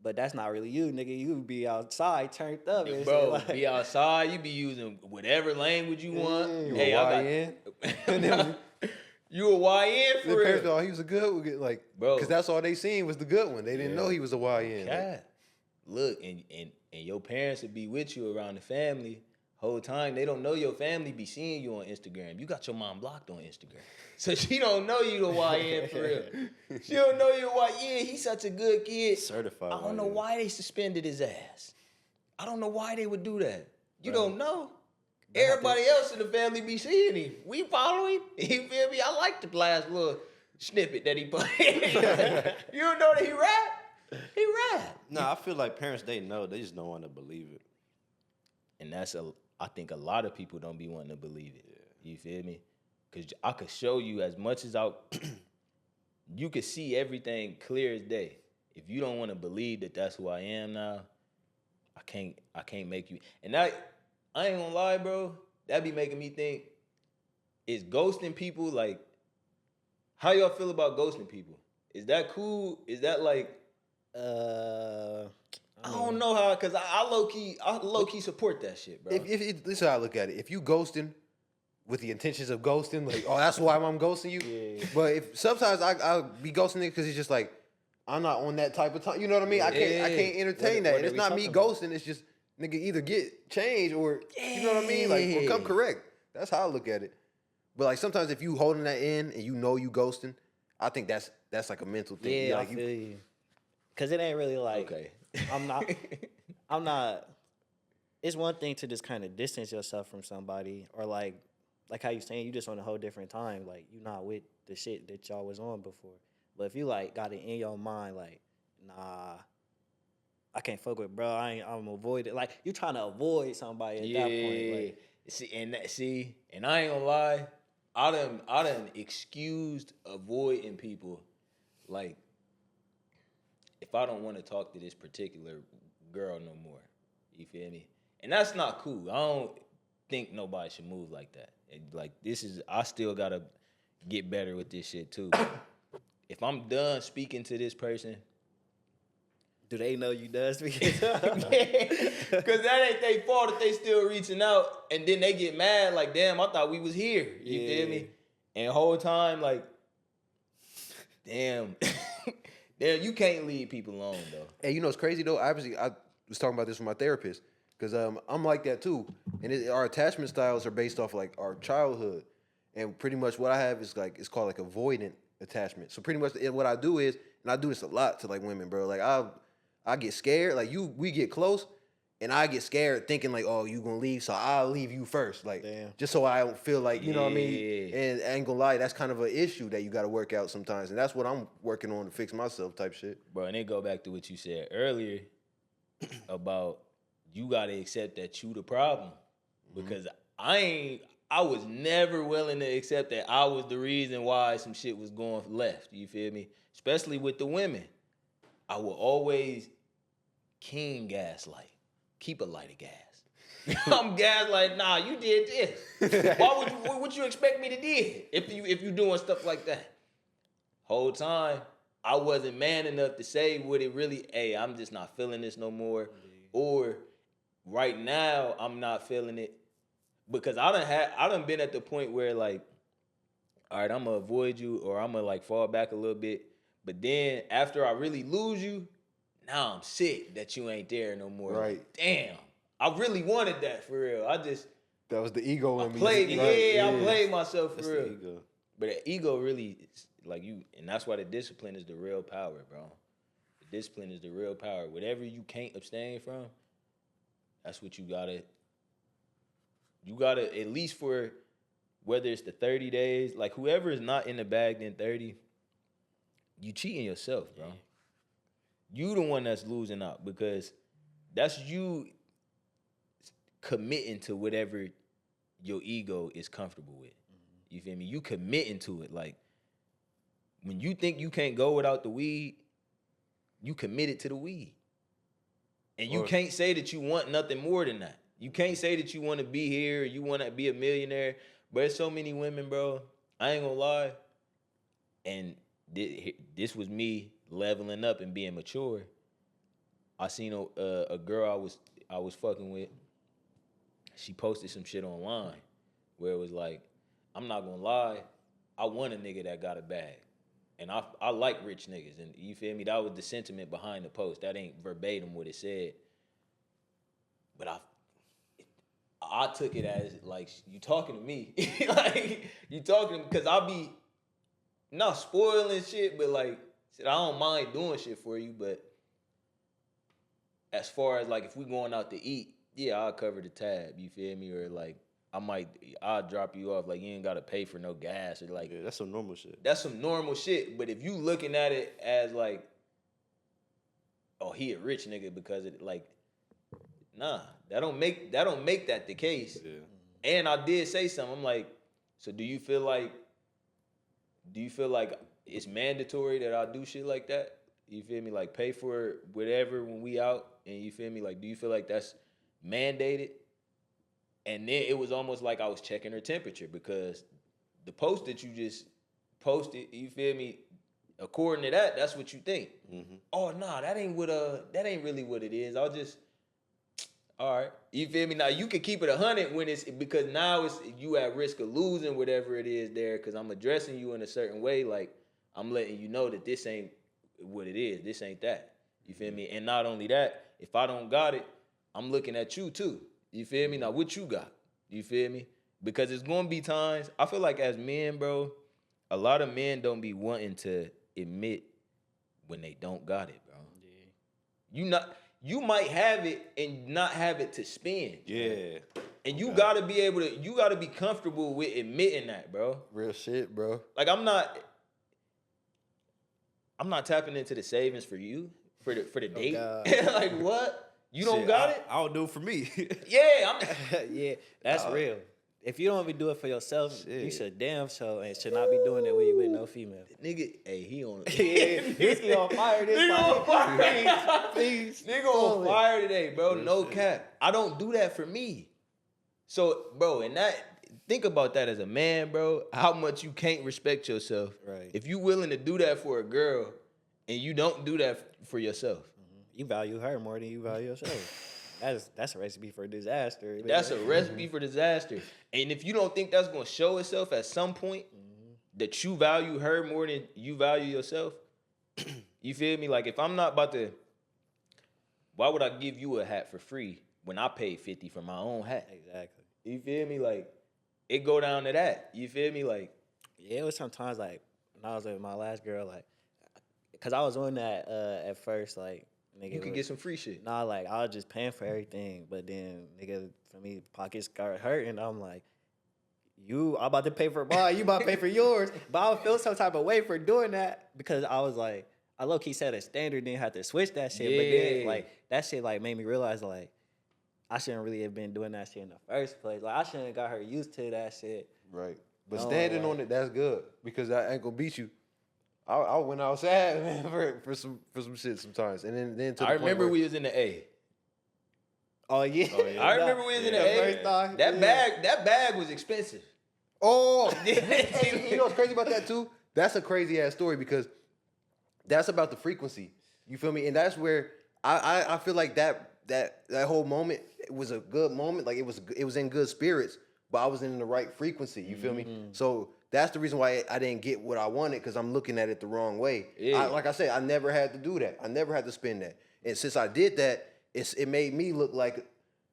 But that's not really you, nigga. You be outside turned up. And Bro, shit, like, be outside, you be using whatever language you want. You Hey, a YN. You a YN The for parents real. thought he was a good one, like, Bro. because that's all they seen was the good one. They didn't know he was a YN. Like, God. Look, and your parents would be with you around the family, Whole time they don't know your family be seeing you on Instagram. You got your mom blocked on Instagram, so she don't know you the YN for real. She don't know you why. Yeah, he's such a good kid. Certified. I don't know YN. why they suspended his ass. I don't know why they would do that. You don't know. Everybody else in the family be seeing him. We follow him. You feel me? I like the last little snippet that he put. You don't know that he rap? He rap. Nah, I feel like parents, they know. They just don't want to believe it. And I think a lot of people don't be wanting to believe it. Yeah. You feel me? Because I could show you as much as you could see everything clear as day. If you don't want to believe that that's who I am now, I can't make you. And I ain't gonna lie, bro. That be making me think, is ghosting people like, how y'all feel about ghosting people? Is that cool? Is that like, I don't know how, cause I low key support that shit, bro. If this is how I look at it. If you ghosting with the intentions of ghosting, like, oh, that's why I'm ghosting you. Yeah. But if sometimes I'll be ghosting it because it's just like I'm not on that type of time. You know what I mean? I can't entertain that. What And it's are we not me talking about? ghosting. It's just nigga either get changed or you know what I mean, like or come correct. That's how I look at it. But like sometimes if you holding that in and you know you ghosting, I think that's like a mental thing. Yeah, like I feel you. Cause it ain't really like Okay. I'm not. It's one thing to just kind of distance yourself from somebody, or like how you saying you just on a whole different time. Like you not with the shit that y'all was on before. But if you like got it in your mind, like nah, I can't fuck with bro. I'm avoid it. Like you trying to avoid somebody at that point. Like, And I ain't gonna lie, I done excused avoiding people. Like, if I don't want to talk to this particular girl no more, you feel me? And that's not cool. I don't think nobody should move like that. And like I still gotta get better with this shit too. If I'm done speaking to this person, do they know you done speaking? because that ain't their fault if they still reaching out, and then they get mad like, damn, I thought we was here. You feel me? And the whole time, like, damn, you can't leave people alone though. Hey, you know what's crazy though? I was talking about this with my therapist because I'm like that too, and our attachment styles are based off like our childhood, and pretty much what I have is like it's called like avoidant attachment. So pretty much what I do is, and I do this a lot to like women, bro. Like I get scared, like we get close, and I get scared thinking like, oh, you gonna leave, so I'll leave you first, like just so I don't feel like you know what I mean. And I ain't gonna lie, that's kind of an issue that you got to work out sometimes, and that's what I'm working on to fix myself, type shit. Bro, and it go back to what you said earlier about you gotta accept that you the problem. Because I was never willing to accept that I was the reason why some shit was going left. You feel me? Especially with the women. I will always gaslight. Keep a light of gas. I'm gaslight, nah, you did this. What would you expect me to do if you doing stuff like that? Whole time, I wasn't man enough to say what it really, hey, I'm just not feeling this no more. Or right now, I'm not feeling it. Because I done been at the point where like, all right, I'm gonna avoid you or I'm gonna like fall back a little bit. But then after I really lose you, now I'm sick that you ain't there no more. Right. Like, damn. I really wanted that for real. That was the ego in me. I played myself for That's real. the ego. But the ego really is like you, and that's why the discipline is the real power, bro. The discipline is the real power. Whatever you can't abstain from, that's what you gotta at least for whether it's the 30 days, like whoever is not in the bag in 30, you cheating yourself, bro. You the one that's losing out because that's you committing to whatever your ego is comfortable with. You feel me? You committing to it. Like when you think you can't go without the weed, you committed to the weed. And you can't say that you want nothing more than that. You can't say that you want to be here, or you want to be a millionaire. But there's so many women, bro. I ain't gonna lie. And this was me leveling up and being mature. I seen a girl I was fucking with. She posted some shit online where it was like, I'm not gonna lie, I want a nigga that got a bag. And I like rich niggas. And you feel me? That was the sentiment behind the post. That ain't verbatim what it said. But I took it as like you talking to me, like you talking because I'll be not spoiling shit, but like shit, I don't mind doing shit for you. But as far as like if we going out to eat, yeah, I'll cover the tab. You feel me? Or like I'll drop you off. Like you ain't gotta pay for no gas or like Yeah, that's some normal shit. that's some normal shit. But if you looking at it as like, oh, he a rich nigga because it like, nah, that don't make that the case. Yeah. And I did say something. I'm like, so do you feel like it's mandatory that I do shit like that? You feel me? Like pay for whatever when we out, and you feel me? Like, do you feel like that's mandated? And then it was almost like I was checking her temperature because the post that you just posted, you feel me? According to that, that's what you think. Mm-hmm. Oh nah, that ain't really what it is. I'll just all right. You feel me? Now you can keep it 100 when it's because now it's you at risk of losing whatever it is there because I'm addressing you in a certain way. Like I'm letting you know that this ain't what it is. This ain't that. You feel me? And not only that, if I don't got it, I'm looking at you too. You feel me? Now what you got? You feel me? Because it's gonna be times, I feel like as men, bro, a lot of men don't be wanting to admit when they don't got it, bro. Yeah. You might have it and not have it to spend. Yeah. And you gotta be comfortable with admitting that, bro. Real shit, bro. Like I'm not tapping into the savings for you for the date. Like what? You don't Shit, got it? I don't do it for me. Yeah, Yeah, that's real. If you don't even do it for yourself, you Shit. should damn show and should not be doing it when you with no female. nigga, hey, he on Yeah, Whiskey on fire this Nigga on time. fire. Please. Nigga on fire today, bro. No cap. I don't do that for me. So, bro, and that think about that as a man, bro. How much you can't respect yourself. Right. If you willing to do that for a girl and you don't do that for yourself. You value her more than you value yourself. That's a recipe for disaster. That's a recipe for disaster. And if you don't think that's gonna show itself at some point that you value her more than you value yourself, you feel me? Like if I'm not about to, why would I give you a hat for free when I paid $50 for my own hat? Exactly. You feel me? Like it go down to that. You feel me? Like Yeah, it was sometimes like when I was with my last girl, like, cause I was on that at first, like, nigga, you could get some free shit. Nah, like I was just paying for everything, but then nigga, for me, pockets start hurting. I'm like, I'm about to pay for mine, you about to pay for yours. But I would feel some type of way for doing that because I was like, I low key set a standard, then had to switch that shit. But then Yeah. like that shit like made me realize like I shouldn't really have been doing that shit in the first place. Like I shouldn't have got her used to that shit. Right. But No, standing like- on it, that's good because I ain't gonna beat you. I went outside, man, for some shit sometimes, and then to the I point remember where- we was in the A. Oh yeah. I remember we was in the A. first time, That yeah. bag was expensive. Oh, hey, you know what's crazy about that too? That's a crazy ass story because that's about the frequency. You feel me? And that's where I feel like that whole moment was a good moment. Like it was in good spirits, but I was in the right frequency. You feel me? So that's the reason why I didn't get what I wanted because I'm looking at it the wrong way. Yeah. Like I said, I never had to do that. I never had to spend that. And since I did that, it made me look like,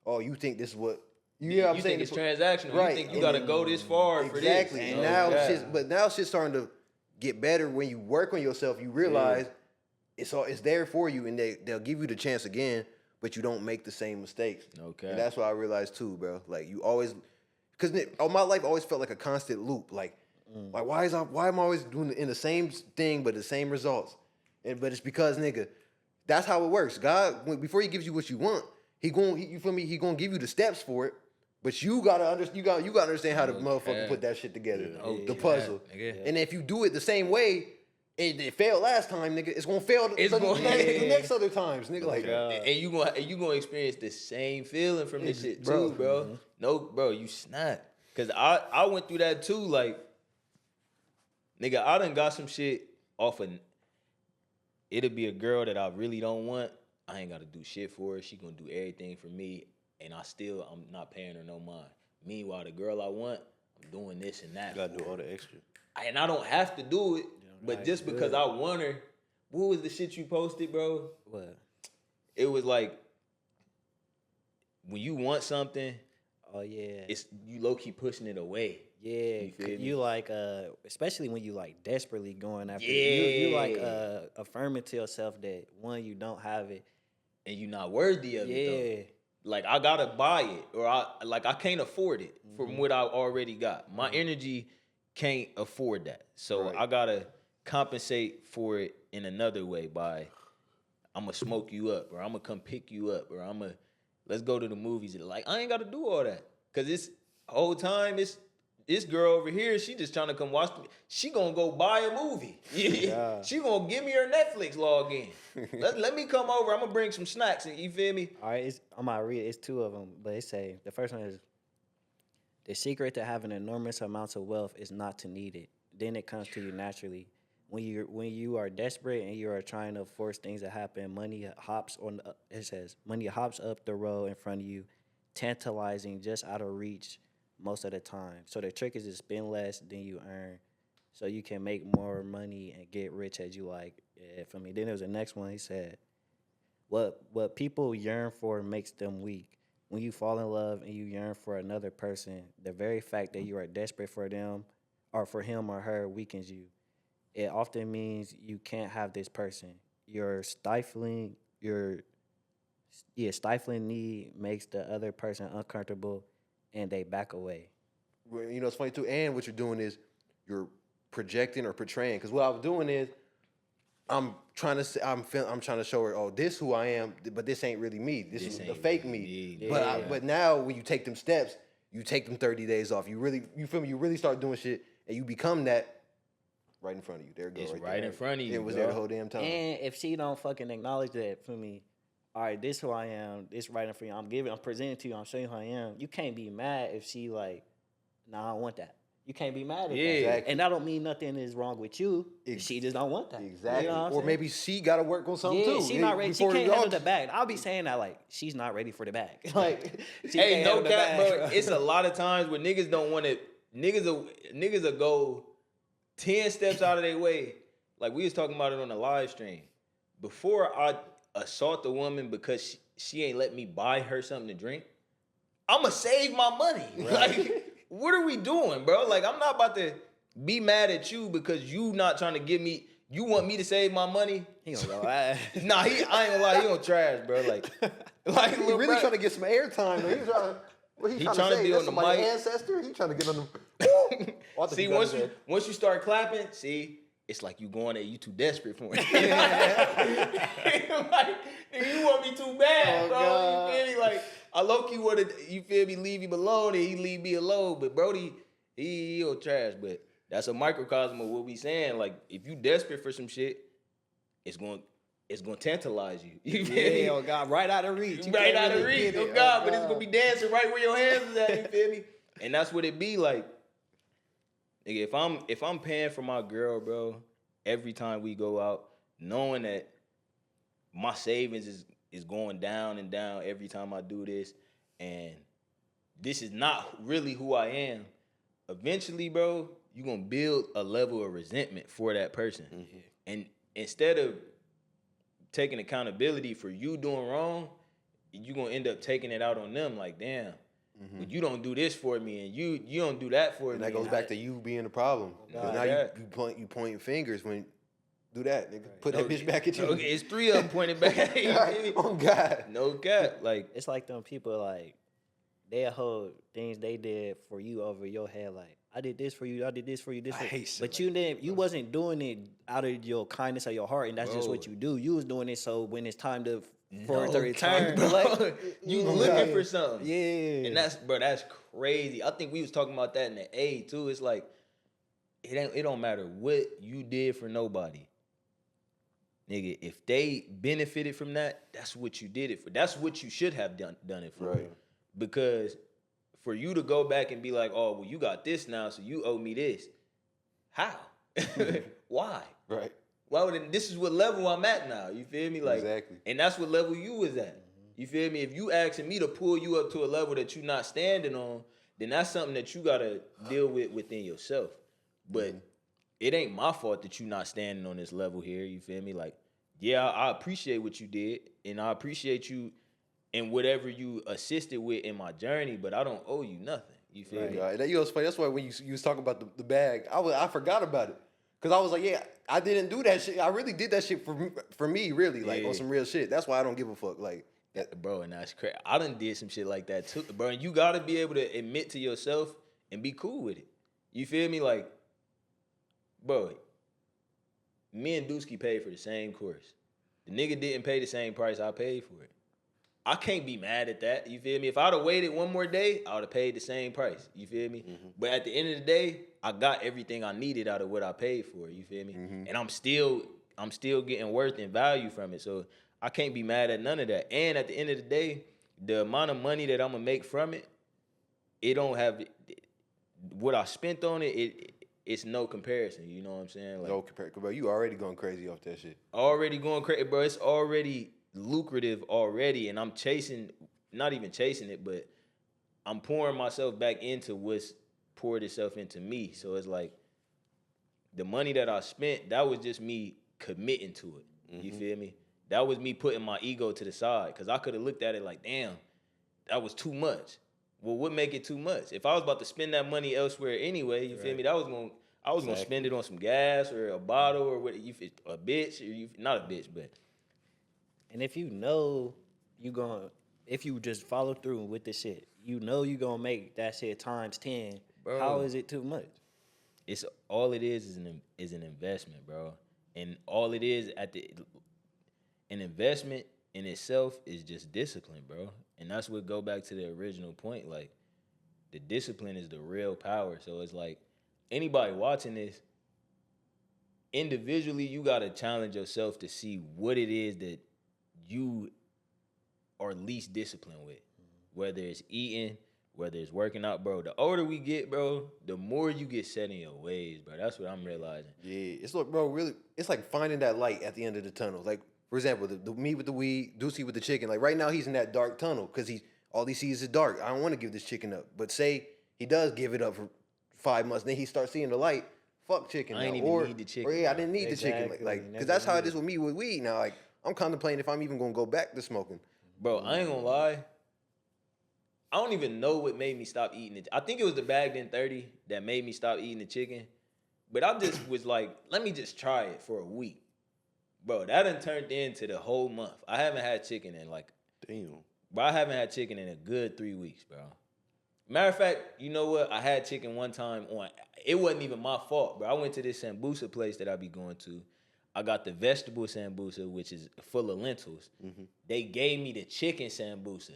oh, you think this is what you know what I'm You saying? think it's transactional. Right. You think you And gotta then- go this far for this. Exactly. And Oh, now God. now shit's starting to get better when you work on yourself. You realize it's there for you, and they'll give you the chance again, but you don't make the same mistakes. Okay. And that's what I realized too, bro. Like you always, because all my life always felt like a constant loop. Like why am I always doing in the same thing but the same results? But it's because nigga, that's how it works. God, before He gives you what you want, you feel me? He gonna give you the steps for it. But you gotta understand how the motherfucker put that shit together, the puzzle. nigga. And if you do it the same way, and it failed last time, nigga, it's gonna fail the next other times, nigga. Like, And you gonna experience the same feeling from this shit Bro. too, bro. No, bro, you snap. Cause I went through that too. Like, nigga, I done got some shit off of. It'll be a girl that I really don't want. I ain't gotta do shit for her. She gonna do everything for me, and I'm not paying her no mind. Meanwhile, the girl I want, I'm doing this and that. You gotta for do her. all the extra. And I don't have to do it, but right, just because I want her. What was the shit you posted, bro? What? It was like when you want something Oh yeah. it's you low key pushing it away. Yeah, You feel me? you like especially when you like desperately going after you like Yeah. affirming to yourself that one, you don't have it. And you're not worthy of it Yeah. though. Like I gotta buy it, or I can't afford it from what I already got. My energy can't afford that, so Right. I gotta compensate for it in another way by I'm gonna smoke you up, or I'm gonna come pick you up, or let's go to the movies. Like I ain't gotta do all that, cause it's whole time it's this girl over here. She just trying to come watch. She gonna go buy a movie. Yeah. She gonna give me her Netflix login. let me come over. I'm gonna bring some snacks. And you feel me? All right, I'm gonna read it. It's two of them, but it say the first one is the secret to having enormous amounts of wealth is not to need it. Then it comes to you naturally. When you are desperate and you are trying to force things to happen, money hops up the road in front of you, tantalizing, just out of reach most of the time. So the trick is to spend less than you earn, so you can make more money and get rich as you like. Yeah, for me. Then there was the next one. He said, What people yearn for makes them weak. When you fall in love and you yearn for another person, the very fact that you are desperate for them or for him or her weakens you. It often means you can't have this person. Your stifling need makes the other person uncomfortable and they back away. Well, you know, it's funny too. And what you're doing is you're projecting or portraying. Because what I was doing is I'm trying to show her, oh, this who I am, but this ain't really me. This is the ain't fake really me. me. But now when you take them steps, you take them 30 days off. You feel me? You really start doing shit, and you become that right in front of you. There it goes. It's right right there. in front of you, It was bro. there the whole damn time. And if she don't fucking acknowledge that for me, all right, this who I am, this right in front of you, I'm presenting to you, I'm showing you who I am. You can't be mad if she like, nah, I don't want that. You can't be mad at Yeah. that. Exactly. And that don't mean nothing is wrong with you. She just don't want that. Exactly. You know what I'm Or saying? maybe she got to work on something yeah, too. she not ready. She before can't y'all- handle the bag. I'll be saying that like she's not ready for the bag. Like she Hey, can't no handle the cap, bag, bro. It's a lot of times where niggas don't want to. Niggas will go 10 steps out of their way. Like we was talking about it on the live stream. Before I assault the woman because she ain't let me buy her something to drink, I'ma save my money. Like, what are we doing, bro? Like, I'm not about to be mad at you because you not trying to give me. You want me to save my money? He gonna go. "Ah." Nah, I ain't gonna lie, he gonna trash, bro. Like He little really bro- trying to get some airtime. He's trying. What he He trying tryna to say? be That's on the somebody's mic. ancestor. He trying to get on them. Oh, I think See, he got once his once you start clapping, see, it's like you going there, you too desperate for it. Like, nigga, you want me too bad, bro. God. You feel me? Like, I low-key wanna, you feel me, leave him alone and he leave me alone. But Brody, he'll trash. But that's a microcosm of what we saying. Like, if you desperate for some shit, it's going to tantalize you. You feel me? Yeah, oh God, right out of reach. You Right can't out of really reach. get Oh it. God, but it's gonna be dancing right where your hands is at, you feel me? And that's what it be like. Nigga, if I'm paying for my girl, bro, every time we go out, knowing that my savings is going down and down every time I do this, and this is not really who I am, eventually, bro, you're gonna build a level of resentment for that person. And instead of taking accountability for you doing wrong, you're gonna end up taking it out on them like, damn, well, you don't do this for me, and you don't do that for And me. that goes back to you being the problem. But now that. you pointing fingers when do that, nigga. Put that bitch back at you. Okay, it's 3 of them pointed back at you. feel me? Oh God. No cap. Like, It's like them people like they'll hold things they did for you over your head. Like I did this for you, I did this for you, this. I for you. hate shit But like you didn't. You wasn't doing it out of your kindness of your heart, and that's just what Bro. you do. You was doing it so when it's time to for it no to return, cap, bro. like, You yeah. looking for something. yeah. And that's crazy. I think we was talking about that in the A too. It's like it don't matter what you did for nobody. Nigga, if they benefited from that, that's what you did it for. That's what you should have done it for. Right. Because for you to go back and be like, oh, well, you got this now, so you owe me this. How? Why? Right. Why would this is what level I'm at now? You feel me? Like, Exactly. and that's what level you was at. You feel me? If you asking me to pull you up to a level that you're not standing on, then that's something that you gotta deal with within yourself. But it ain't my fault that you not standing on this level here. You feel me? Like, yeah, I appreciate what you did, and I appreciate you and whatever you assisted with in my journey, but I don't owe you nothing. You feel me? Right. You know, it's funny. That's why when you was talking about the bag, I forgot about it. Cause I was like, yeah, I didn't do that shit. I really did that shit for me, really, like on some real shit. That's why I don't give a fuck. Like, Bro, and that's crazy. I done did some shit like that too, bro. And you gotta be able to admit to yourself and be cool with it. You feel me? Like, bro, me and Dusky paid for the same course. The nigga didn't pay the same price I paid for it. I can't be mad at that. You feel me? If I'd have waited one more day, I would have paid the same price. You feel me? But at the end of the day, I got everything I needed out of what I paid for. You feel me? And I'm still getting worth and value from it. So I can't be mad at none of that. And at the end of the day, the amount of money that I'm gonna make from it, it don't have what I spent on it. It's no comparison. You know what I'm saying? Like, no comparison, bro. You already going crazy off that shit. Already going crazy, bro. It's already lucrative already, and I'm not even chasing it, but I'm pouring myself back into what's poured itself into me. So it's like the money that I spent, that was just me committing to it. You feel me? That was me putting my ego to the side, because I could have looked at it like, damn, that was too much. Well, what make it too much? If I was about to spend that money elsewhere anyway, you feel me? I was gonna spend it on some gas or a bottle or what? A bitch or not a bitch, but. And if you know if you just follow through with the shit, you know you gonna make that shit times 10. Bro, how is it too much? It's all it is an investment, bro. And all it is an investment in itself is just discipline, bro. And that's what go back to the original point. Like, the discipline is the real power. So it's like, anybody watching this, individually, you gotta challenge yourself to see what it is that you are least disciplined with. Whether it's eating, whether it's working out, bro. The older we get, bro, the more you get set in your ways, bro. That's what I'm realizing. Yeah, it's like, bro, really, it's like finding that light at the end of the tunnel. Like, for example, the me with the weed, Deucey with the chicken. Like, right now, he's in that dark tunnel because all he sees is dark. I don't want to give this chicken up. But say he does give it up for 5 months, then he starts seeing the light. Fuck chicken. I ain't now. even need the chicken. Or yeah, I bro. didn't need the chicken. Like, because that's how it is with me with weed now. Like, I'm contemplating if I'm even gonna go back to smoking. Bro, I ain't gonna lie. I don't even know what made me stop eating it. I think it was the Bagged In 30 that made me stop eating the chicken. But I just was like, let me just try it for a week. Bro, that done turned into the whole month. I haven't had chicken in Bro, I haven't had chicken in a good 3 weeks, bro. Matter of fact, you know what? I had chicken one time it wasn't even my fault, bro. I went to this sambusa place that I be going to. I got the vegetable sambusa, which is full of lentils. They gave me the chicken sambusa.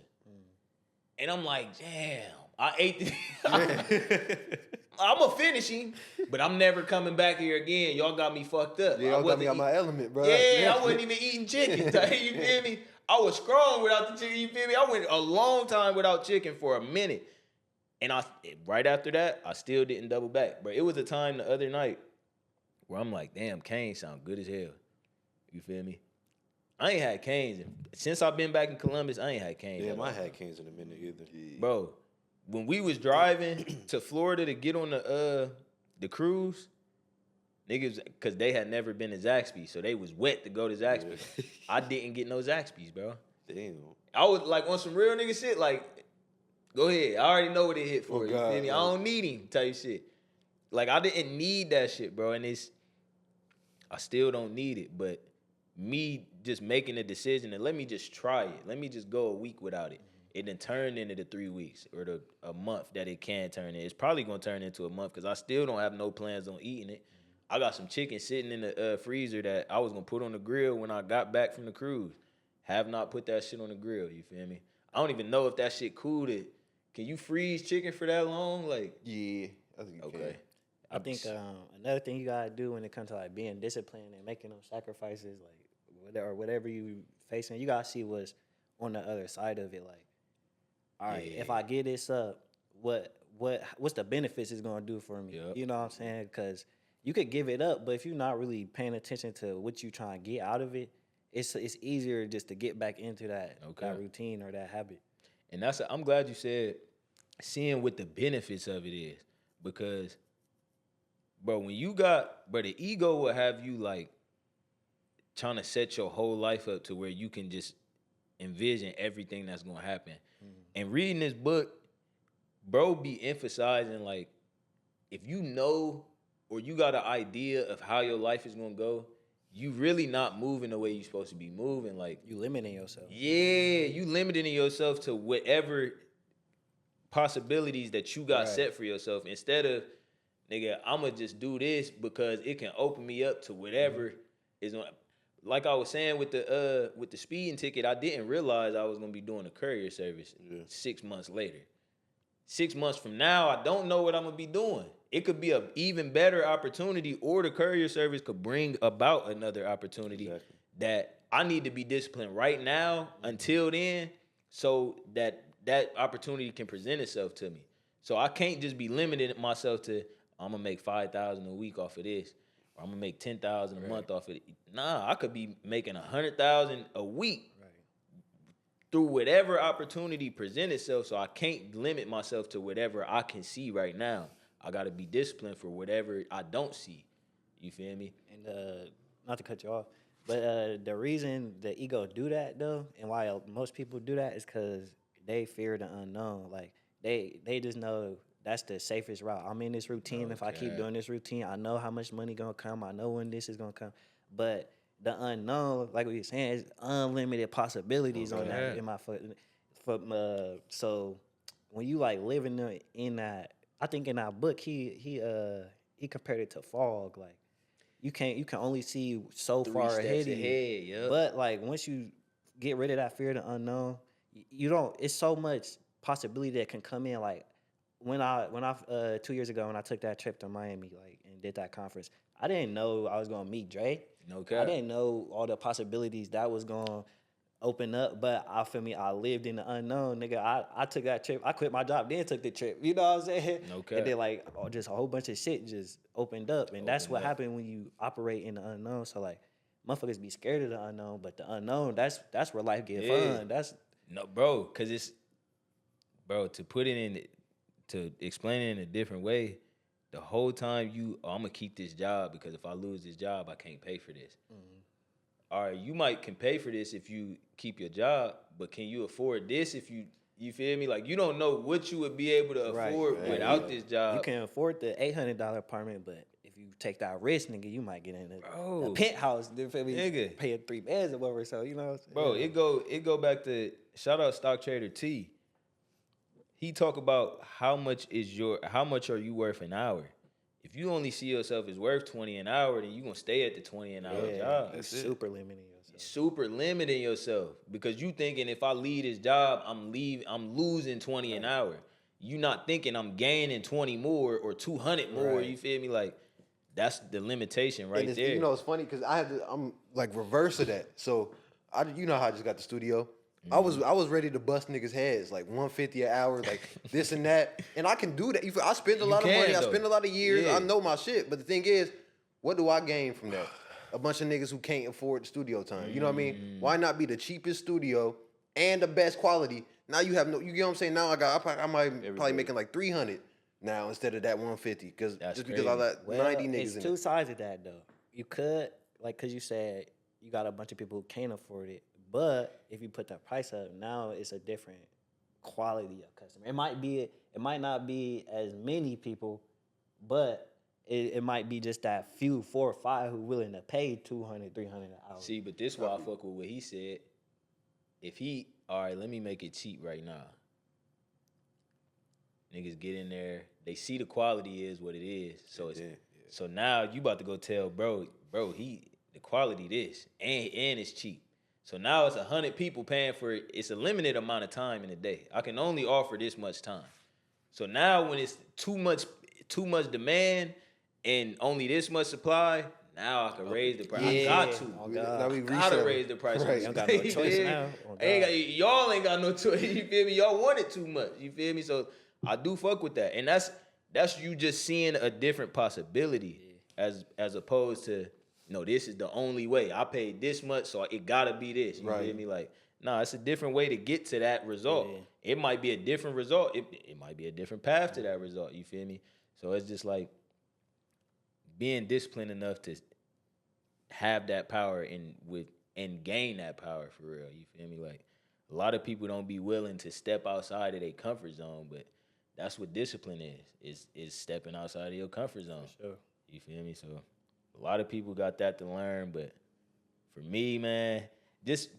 And I'm like, damn, I ate the... I'm going to finish him, but I'm never coming back here again. Y'all got me fucked up. Yeah, y'all got me out my element, bro. Yeah, I wasn't even eating chicken. You feel me? I was strong without the chicken. You feel me? I went a long time without chicken for a minute. And right after that, I still didn't double back. But it was a time the other night where I'm like, damn, Canes sound good as hell. You feel me? I ain't had Canes. Since I've been back in Columbus, I ain't had Canes. Damn, I had Canes in a minute either. Bro, when we was driving to Florida to get on the cruise, niggas, because they had never been to Zaxby's, so they was wet to go to Zaxby's. I didn't get no Zaxby's, bro. Damn. I was like on some real nigga shit, like, go ahead. I already know what it hit for. Oh, you God, feel me? I don't need him type shit. Like, I didn't need that shit, bro. And I still don't need it. But me just making a decision and let me just try it. Let me just go a week without it. It then turned into the 3 weeks or a month that it can turn in. It's probably going to turn into a month because I still don't have no plans on eating it. I got some chicken sitting in the freezer that I was going to put on the grill when I got back from the cruise. Have not put that shit on the grill, you feel me? I don't even know if that shit cool to... Can you freeze chicken for that long? Like, Yeah, I think you can. I think another thing you gotta do when it comes to like being disciplined and making those sacrifices, like whatever you facing, you gotta see what's on the other side of it. Like, all right, if I get this up, what's the benefits it's gonna do for me? Yep. You know what I'm saying? Because you could give it up, but if you're not really paying attention to what you trying to get out of it, it's easier just to get back into that routine or that habit. and I'm glad you said seeing what the benefits of it is, because, bro, when you got, bro, the ego will have you like trying to set your whole life up to where you can just envision everything that's gonna happen. And reading this book, bro, be emphasizing like, if you know or you got an idea of how your life is gonna go, you really not moving the way you're supposed to be moving. Like, You limiting yourself. yeah, you limiting yourself to whatever possibilities that you got set for yourself, instead of, nigga, I'ma just do this because it can open me up to whatever is on. Like I was saying with the speeding ticket, I didn't realize I was gonna be doing a courier service 6 months later. 6 months from now, I don't know what I'm gonna be doing. It could be an even better opportunity, or the courier service could bring about another opportunity that I need to be disciplined right now until then, so that that opportunity can present itself to me. So I can't just be limiting myself to, I'm gonna make 5,000 a week off of this, or I'm gonna make 10,000 a month off of it. Nah, I could be making 100,000 a week through whatever opportunity present itself. So I can't limit myself to whatever I can see right now. I gotta be disciplined for whatever I don't see. You feel me? And not to cut you off, but the reason the ego do that though, and why most people do that, is because they fear the unknown. Like they just know that's the safest route. I'm in this routine. If I keep doing this routine, I know how much money gonna come. I know when this is gonna come. But the unknown, like we were saying, is unlimited possibilities on that. In my foot. So when you like living in that, I think in that book he compared it to fog. Like you can only see so 3 far steps ahead of you. yup. But like once you get rid of that fear of the unknown, you don't. It's so much possibility that can come in. Like when I 2 years ago when I took that trip to Miami, like, and did that conference, I didn't know I was gonna meet Dre. No cap. I didn't know all the possibilities that was gonna open up, but I lived in the unknown, nigga. I took that trip. I quit my job, then took the trip. You know what I'm saying? No cap. And then like just a whole bunch of shit just opened up, and that's what happened when you operate in the unknown. So like, motherfuckers be scared of the unknown, but the unknown, that's where life get fun. That's no, bro, cause it's, bro, to put it in, to explain it in a different way. The whole time I'm gonna keep this job because if I lose this job, I can't pay for this. All right, you can pay for this if you keep your job, but can you afford this if you feel me? Like, you don't know what you would be able to afford without this job. you can afford the $800 apartment, but if you take that risk, nigga, you might get in a penthouse. You feel me? Nigga. Paying 3 bands or whatever. So you know, Bro, it go back to, shout out Stock Trader T. He talk about how much are you worth an hour? If you only see yourself as worth 20 an hour, then you gonna stay at the 20 an hour job. You're super limiting yourself. Super limiting yourself because you thinking if I leave this job, I'm losing 20 an hour. You not thinking I'm gaining 20 more or 200 more. You feel me? Like, that's the limitation right there. You know, it's funny because I'm like reverse of that. So you know how I just got the studio. I was ready to bust niggas' heads like 150 an hour, like this and that, and I can do that. I spend a lot of money. I spend a lot of years. I know my shit. But the thing is, what do I gain from that? A bunch of niggas who can't afford the studio time. You know what I mean? Why not be the cheapest studio and the best quality? Now you have no. You get what I'm saying? Now I might probably making like 300 now instead of that 150 because I let 90 niggas it's in two it. sides of that though. You could, like, cause you said you got a bunch of people who can't afford it. But if you put that price up, now it's a different quality of customer. It might not be as many people, but it might be just that few, 4 or 5 who willing to pay $200, $300 an hour. See, but this why I fuck with what he said. All right, let me make it cheap right now. Niggas get in there, they see the quality is what it is. So so now you about to go tell bro, the quality this and it's cheap. So now it's 100 people paying for it. It's a limited amount of time in a day. I can only offer this much time. So now when it's too much demand and only this much supply, now I can raise the price. I got to. Now we Gotta resell. raise the price. Right. You don't got no You choice feel me? now. Oh, God. Y'all ain't got no choice. You feel me? Y'all want it too much. You feel me? So I do fuck with that. And that's you just seeing a different possibility as opposed to, no, this is the only way. I paid this much, so it gotta be this. You feel me? Like, nah, it's a different way to get to that result. Yeah. It might be a different result. It might be a different path to that result. You feel me? So it's just like being disciplined enough to have that power and gain that power for real. You feel me? Like, A lot of people don't be willing to step outside of their comfort zone, but that's what discipline is stepping outside of your comfort zone. Sure. You feel me? So a lot of people got that to learn, but for me, man, just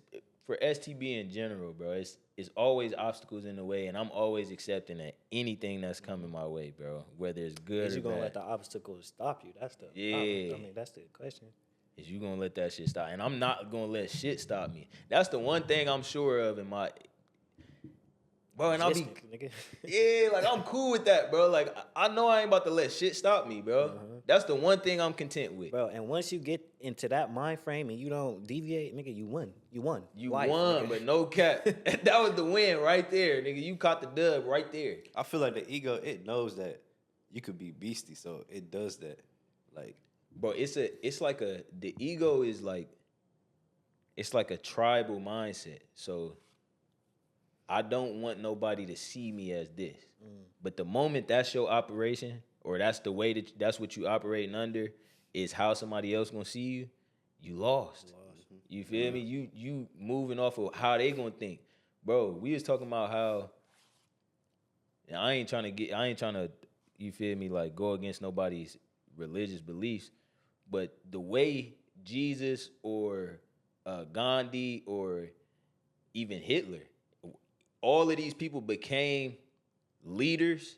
for STB in general, bro, it's always obstacles in the way, and I'm always accepting that anything that's coming my way, bro, whether it's good Is or you gonna bad. let the obstacles stop you? That's the Yeah. problem. I mean, that's the question. Is you gonna let that shit stop? And I'm not gonna let shit stop me. That's the one thing I'm sure of in my, bro. And I'll be, Resistance, nigga. yeah, like I'm cool with that, bro. Like I know I ain't about to let shit stop me, bro. That's the one thing I'm content with. Bro, and once you get into that mind frame and you don't deviate, nigga, you won. You won. You Life, won, nigga. but no cap. That was the win right there, nigga. You caught the dub right there. I feel like the ego, it knows that you could be beastie, so it does that. Like, Bro, the ego is like, it's like a tribal mindset. So I don't want nobody to see me as this. But the moment that's your operation, or that's the way that's what you operating under, is how somebody else gonna see you, you lost. You feel me? You moving off of how they gonna think. Bro, we was talking about how, and I ain't trying to, you feel me, like go against nobody's religious beliefs, but the way Jesus or Gandhi or even Hitler, all of these people became leaders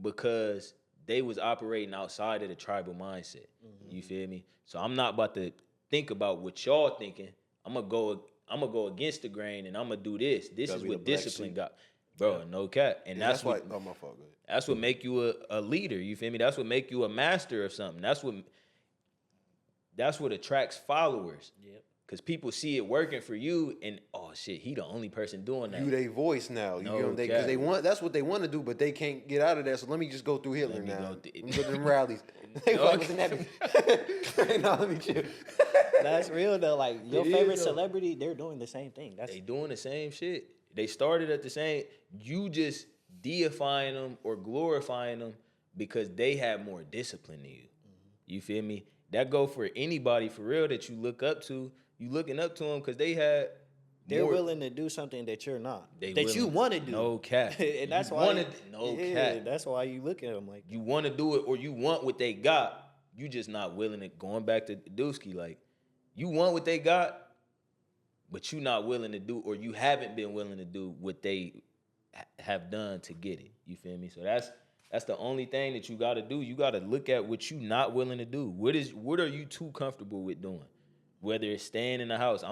because they was operating outside of the tribal mindset. You feel me? So I'm not about to think about what y'all thinking. I'm gonna go against the grain and I'm gonna do this. This Gotta is be what the black discipline sheep. got. Bro, no cap. And Yeah, that's why. what Oh, my fault. Go ahead. that's what make you a leader. You feel me? That's what make you a master of something. That's what attracts followers. Yep. Cause people see it working for you, and oh shit, he the only person doing that. You they voice now. You No know, because cap. they want. That's what they want to do, but they can't get out of that. So let me just go through Hitler Let me now. go Let th- me go to them rallies. They Okay. fucking that. No, let me chill. That's real though. Like your It favorite is, though. celebrity, they're doing the same thing. That's They doing the same shit. They started at the same. You just deifying them or glorifying them because they have more discipline than you. You feel me? That go for anybody for real that you look up to. You looking up to them because they had. they're more- willing to do something that you're not. They that you willing- want to do. No cap. and that's You why wanna- no cap. That's why you look at them like You want to do it or you want what they got, you just not willing to. Going back to Dusky, like you want what they got, but you not willing to do, or you haven't been willing to do what they have done to get it. You feel me? So that's the only thing that you got to do. You got to look at what you not willing to do. What are you too comfortable with doing? Whether it's staying in the house,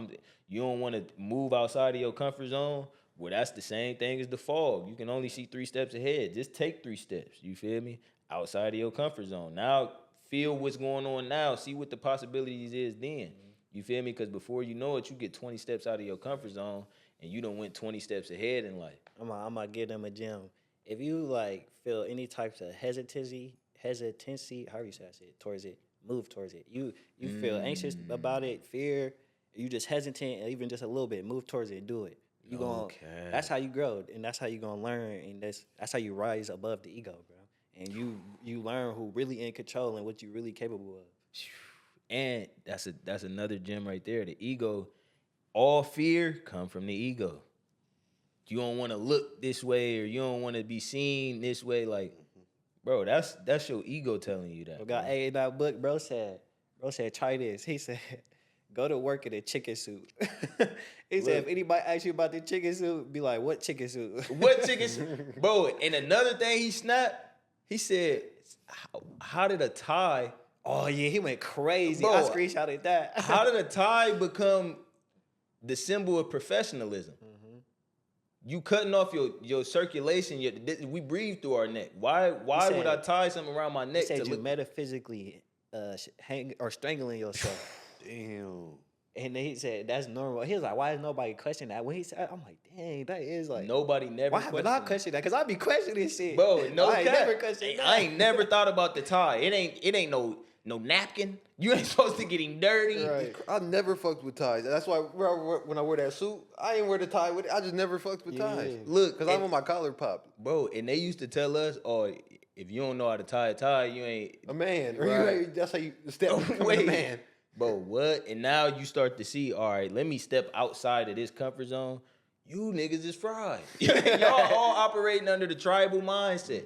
you don't want to move outside of your comfort zone. Well, that's the same thing as the fog. You can only see 3 steps ahead. Just take 3 steps. You feel me? Outside of your comfort zone. Now, feel what's going on now. See what the possibilities is then. You feel me? Because before you know it, you get 20 steps out of your comfort zone, and you done went 20 steps ahead in life. I'm gonna give them a gem. If you like feel any types of hesitancy, however you say it, towards it, move towards it. You feel anxious about it, fear, you just hesitant, and even just a little bit, move towards it, do it. You gonna. Okay. That's how you grow, and that's how you gonna learn, and that's how you rise above the ego, bro. And you learn who really in control and what you really capable of. And that's another gem right there. The ego, all fear come from the ego. You don't want to look this way, or you don't want to be seen this way. Like, bro, that's your ego telling you that. Bro got bro. in that book, bro said, try this. He said, go to work in a chicken suit. He said, if anybody asks you about the chicken suit, be like, what chicken suit? What chickens, bro? And another thing he snapped. He said, "How did a tie? Oh yeah, he went crazy. Bro, I screenshotted that. How did a tie become the symbol of professionalism? You cutting off your circulation. We breathe through our neck. Why said- would I tie something around my He neck said to you look? metaphysically hang or strangling yourself. damn. And then he said that's normal. He was like, why is nobody questioning that? When he said, I'm like, dang, that is like Nobody never. why haven't I questioned it. questioned that? Because I be questioning shit. Bro, no I ain't cap. never questioned that. I ain't never thought about the tie. It ain't no napkin. You ain't supposed to get him dirty. Right. I never fucked with ties. That's why when I wear that suit, I ain't wear the tie with it. I just never fucked with ties. Yeah. Look, Because I and- want my collar popped. Bro, and they used to tell us, oh, if you don't know how to tie a tie, you ain't. A man. Or Right. you, that's how you step Oh, become a wait. man. Bro, what? And now you start to see, all right, let me step outside of this comfort zone. you niggas is fried. Y'all all operating under the tribal mindset.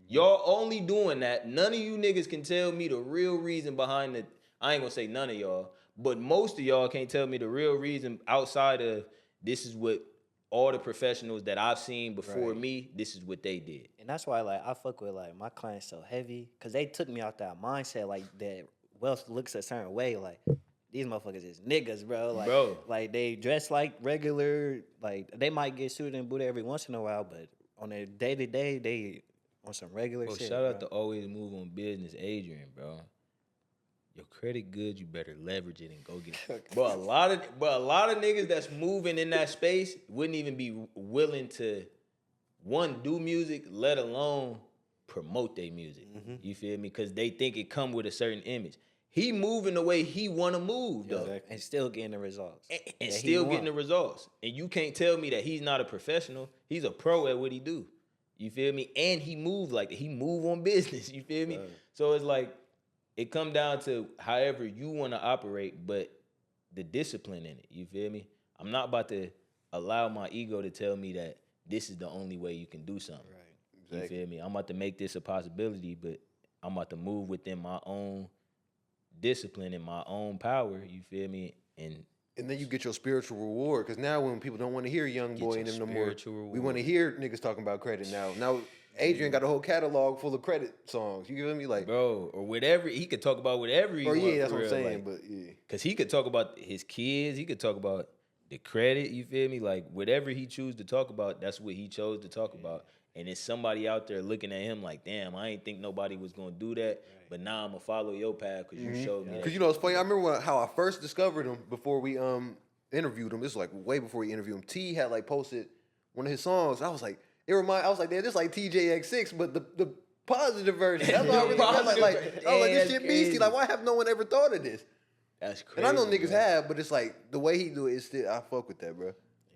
Y'all only doing that. None of you niggas can tell me the real reason behind it. I ain't gonna say none of y'all, but most of y'all can't tell me the real reason outside of this is what all the professionals that I've seen before me, this is what they did. And that's why, like, I fuck with, like, my clients so heavy, because they took me out that mindset, like, that wealth looks a certain way. Like, these motherfuckers is niggas, bro. Like, they dress like regular. Like, they might get suited and booted every once in a while, but on their day-to-day, they on some regular shit. Shout out to Always Move on Business, Adrian, bro. Your credit good, you better leverage it and go get it. But a lot of niggas that's moving in that space wouldn't even be willing to, one, do music, let alone promote their music. You feel me? Because they think it come with a certain image. He moving the way he want to move, though. Exactly. And still getting the results. And still getting the results. And you can't tell me that he's not a professional. He's a pro at what he do. You feel me? And he move like that. He move on business. You feel me? So it's like, it come down to however you want to operate, but the discipline in it. You feel me? I'm not about to allow my ego to tell me that this is the only way you can do something. Right. Exactly. You feel me? I'm about to make this a possibility, but I'm about to move within my own discipline and my own power. You feel me? And then you get your spiritual reward, because now when people don't want to hear Young Boy and them no more, we want to hear niggas talking about credit now. Now Adrian got a whole catalog full of credit songs. You feel me? Like, bro, or whatever. He could talk about whatever he wants. Yeah, that's what I'm saying. But yeah, because he could talk about his kids. He could talk about the credit. You feel me? Like, whatever he choose to talk about, that's what he chose to talk about. And it's somebody out there looking at him like, damn, I ain't think nobody was gonna do that. But now I'm gonna follow your path because you showed me. Because you know it's funny. I remember how I first discovered him before we interviewed him. This was like way before we interviewed him. T had like posted one of his songs. I was like, I was like, damn, this like TJX6, but the positive version. That's why I really felt like I was like, this shit beastie. Like, why have no one ever thought of this? That's crazy. And I know niggas have, but it's like the way he do it is still, I fuck with that, bro.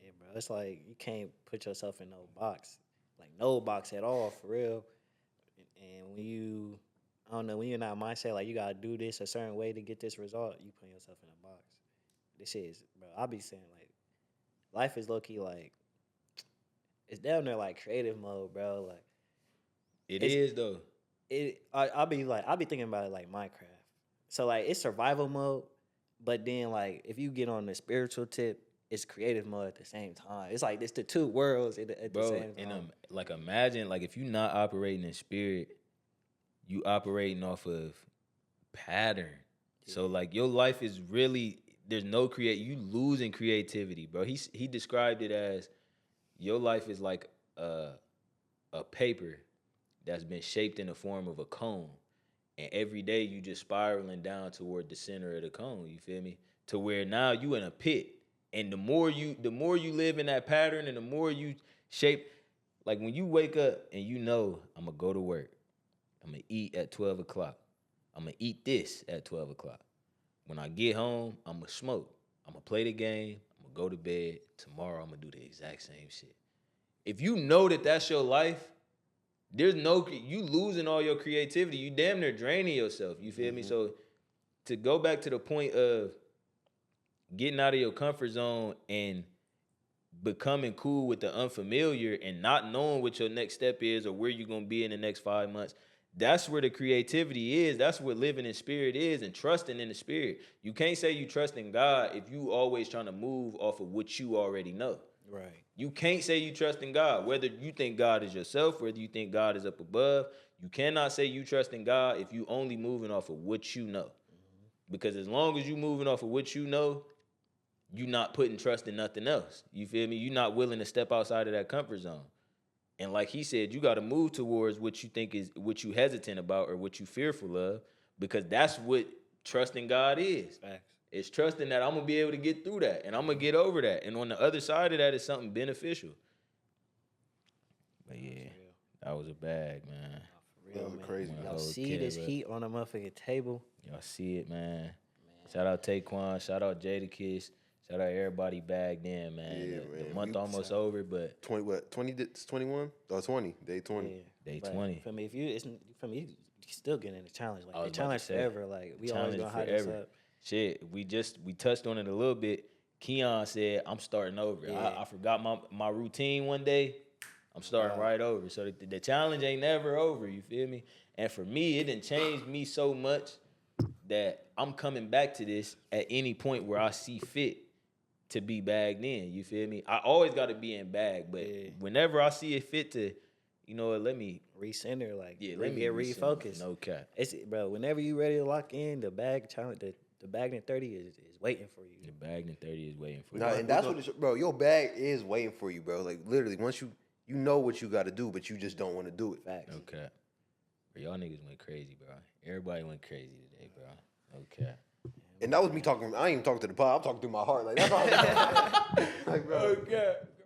Yeah, bro. It's like you can't put yourself in no box. Like no box at all, for real. And when you, I don't know, when you're not mindset, like you gotta do this a certain way to get this result, you put yourself in a box. This shit is, bro, I'll be saying like, life is low key like, it's down there like creative mode, bro. Like it is though. I'll be thinking about it like Minecraft. So like it's survival mode, but then like if you get on the spiritual tip, it's creative mode at the same time. It's like it's the two worlds at the same time. And like imagine like if you're not operating in spirit, you operating off of pattern. Yeah. So like your life is really, there's no you losing creativity, bro. He described it as your life is like a paper that's been shaped in the form of a cone. And every day you just spiraling down toward the center of the cone, you feel me? To where now you in a pit. And the more you live in that pattern and the more you shape, like when you wake up and you know, I'm gonna go to work. I'm gonna eat at 12 o'clock. I'm gonna eat this at 12 o'clock. When I get home, I'm gonna smoke. I'm gonna play the game. I'm gonna go to bed. Tomorrow, I'm gonna do the exact same shit. If you know that that's your life, there's no, you losing all your creativity. You damn near draining yourself. You feel me? So to go back to the point of getting out of your comfort zone and becoming cool with the unfamiliar and not knowing what your next step is or where you're going to be in the next 5 months, that's where the creativity is. That's what living in spirit is, and trusting in the spirit. You can't say you trust in God if you always trying to move off of what you already know. Right. You can't say you trust in God, whether you think God is yourself, whether you think God is up above. You cannot say you trust in God if you only moving off of what you know. Because as long as you moving off of what you know, you not putting trust in nothing else. You feel me? You're not willing to step outside of that comfort zone. And like he said, you got to move towards what you think is, what you hesitant about or what you fearful of, because that's what trusting God is. Facts. It's trusting that I'm going to be able to get through that and I'm going to get over that. And on the other side of that is something beneficial. But yeah, that was a bag, man. For real, that was crazy. Y'all see this heat on the motherfucking table? Y'all see it, man. Shout out Taekwon. Shout out Jadakiss. Shout out everybody bagged in, man. Yeah, the month almost over, but 20 it's 21? Oh, 20. Day 20. Yeah. Day But 20. For me, you still getting in the challenge. Like I was the about to challenge say, forever. Like we always challenge gonna hide this forever. up. Shit, we touched on it a little bit. Keon said, I'm starting over. I forgot my routine one day. I'm starting right over. So the challenge ain't never over, you feel me? And for me, it done changed me so much that I'm coming back to this at any point where I see fit to be bagged in, you feel me? I always got to be in bag, but whenever I see it fit to, you know what, let me recenter, like let me get refocused. No cap. It's bro. Whenever you ready to lock in, the bag challenge, the bagged in 30 is waiting for you. The bagged in 30 is waiting for No, you. and that's what it's, bro. Your bag is waiting for you, bro. Like literally, once you know what you got to do, but you just don't want to do it. Facts. No cap. Bro, y'all niggas went crazy, bro. Everybody went crazy today, bro. No cap. And that was me talking. I ain't even talking to the pod. I'm talking through my heart. Like that's all. Like, bro. No cap.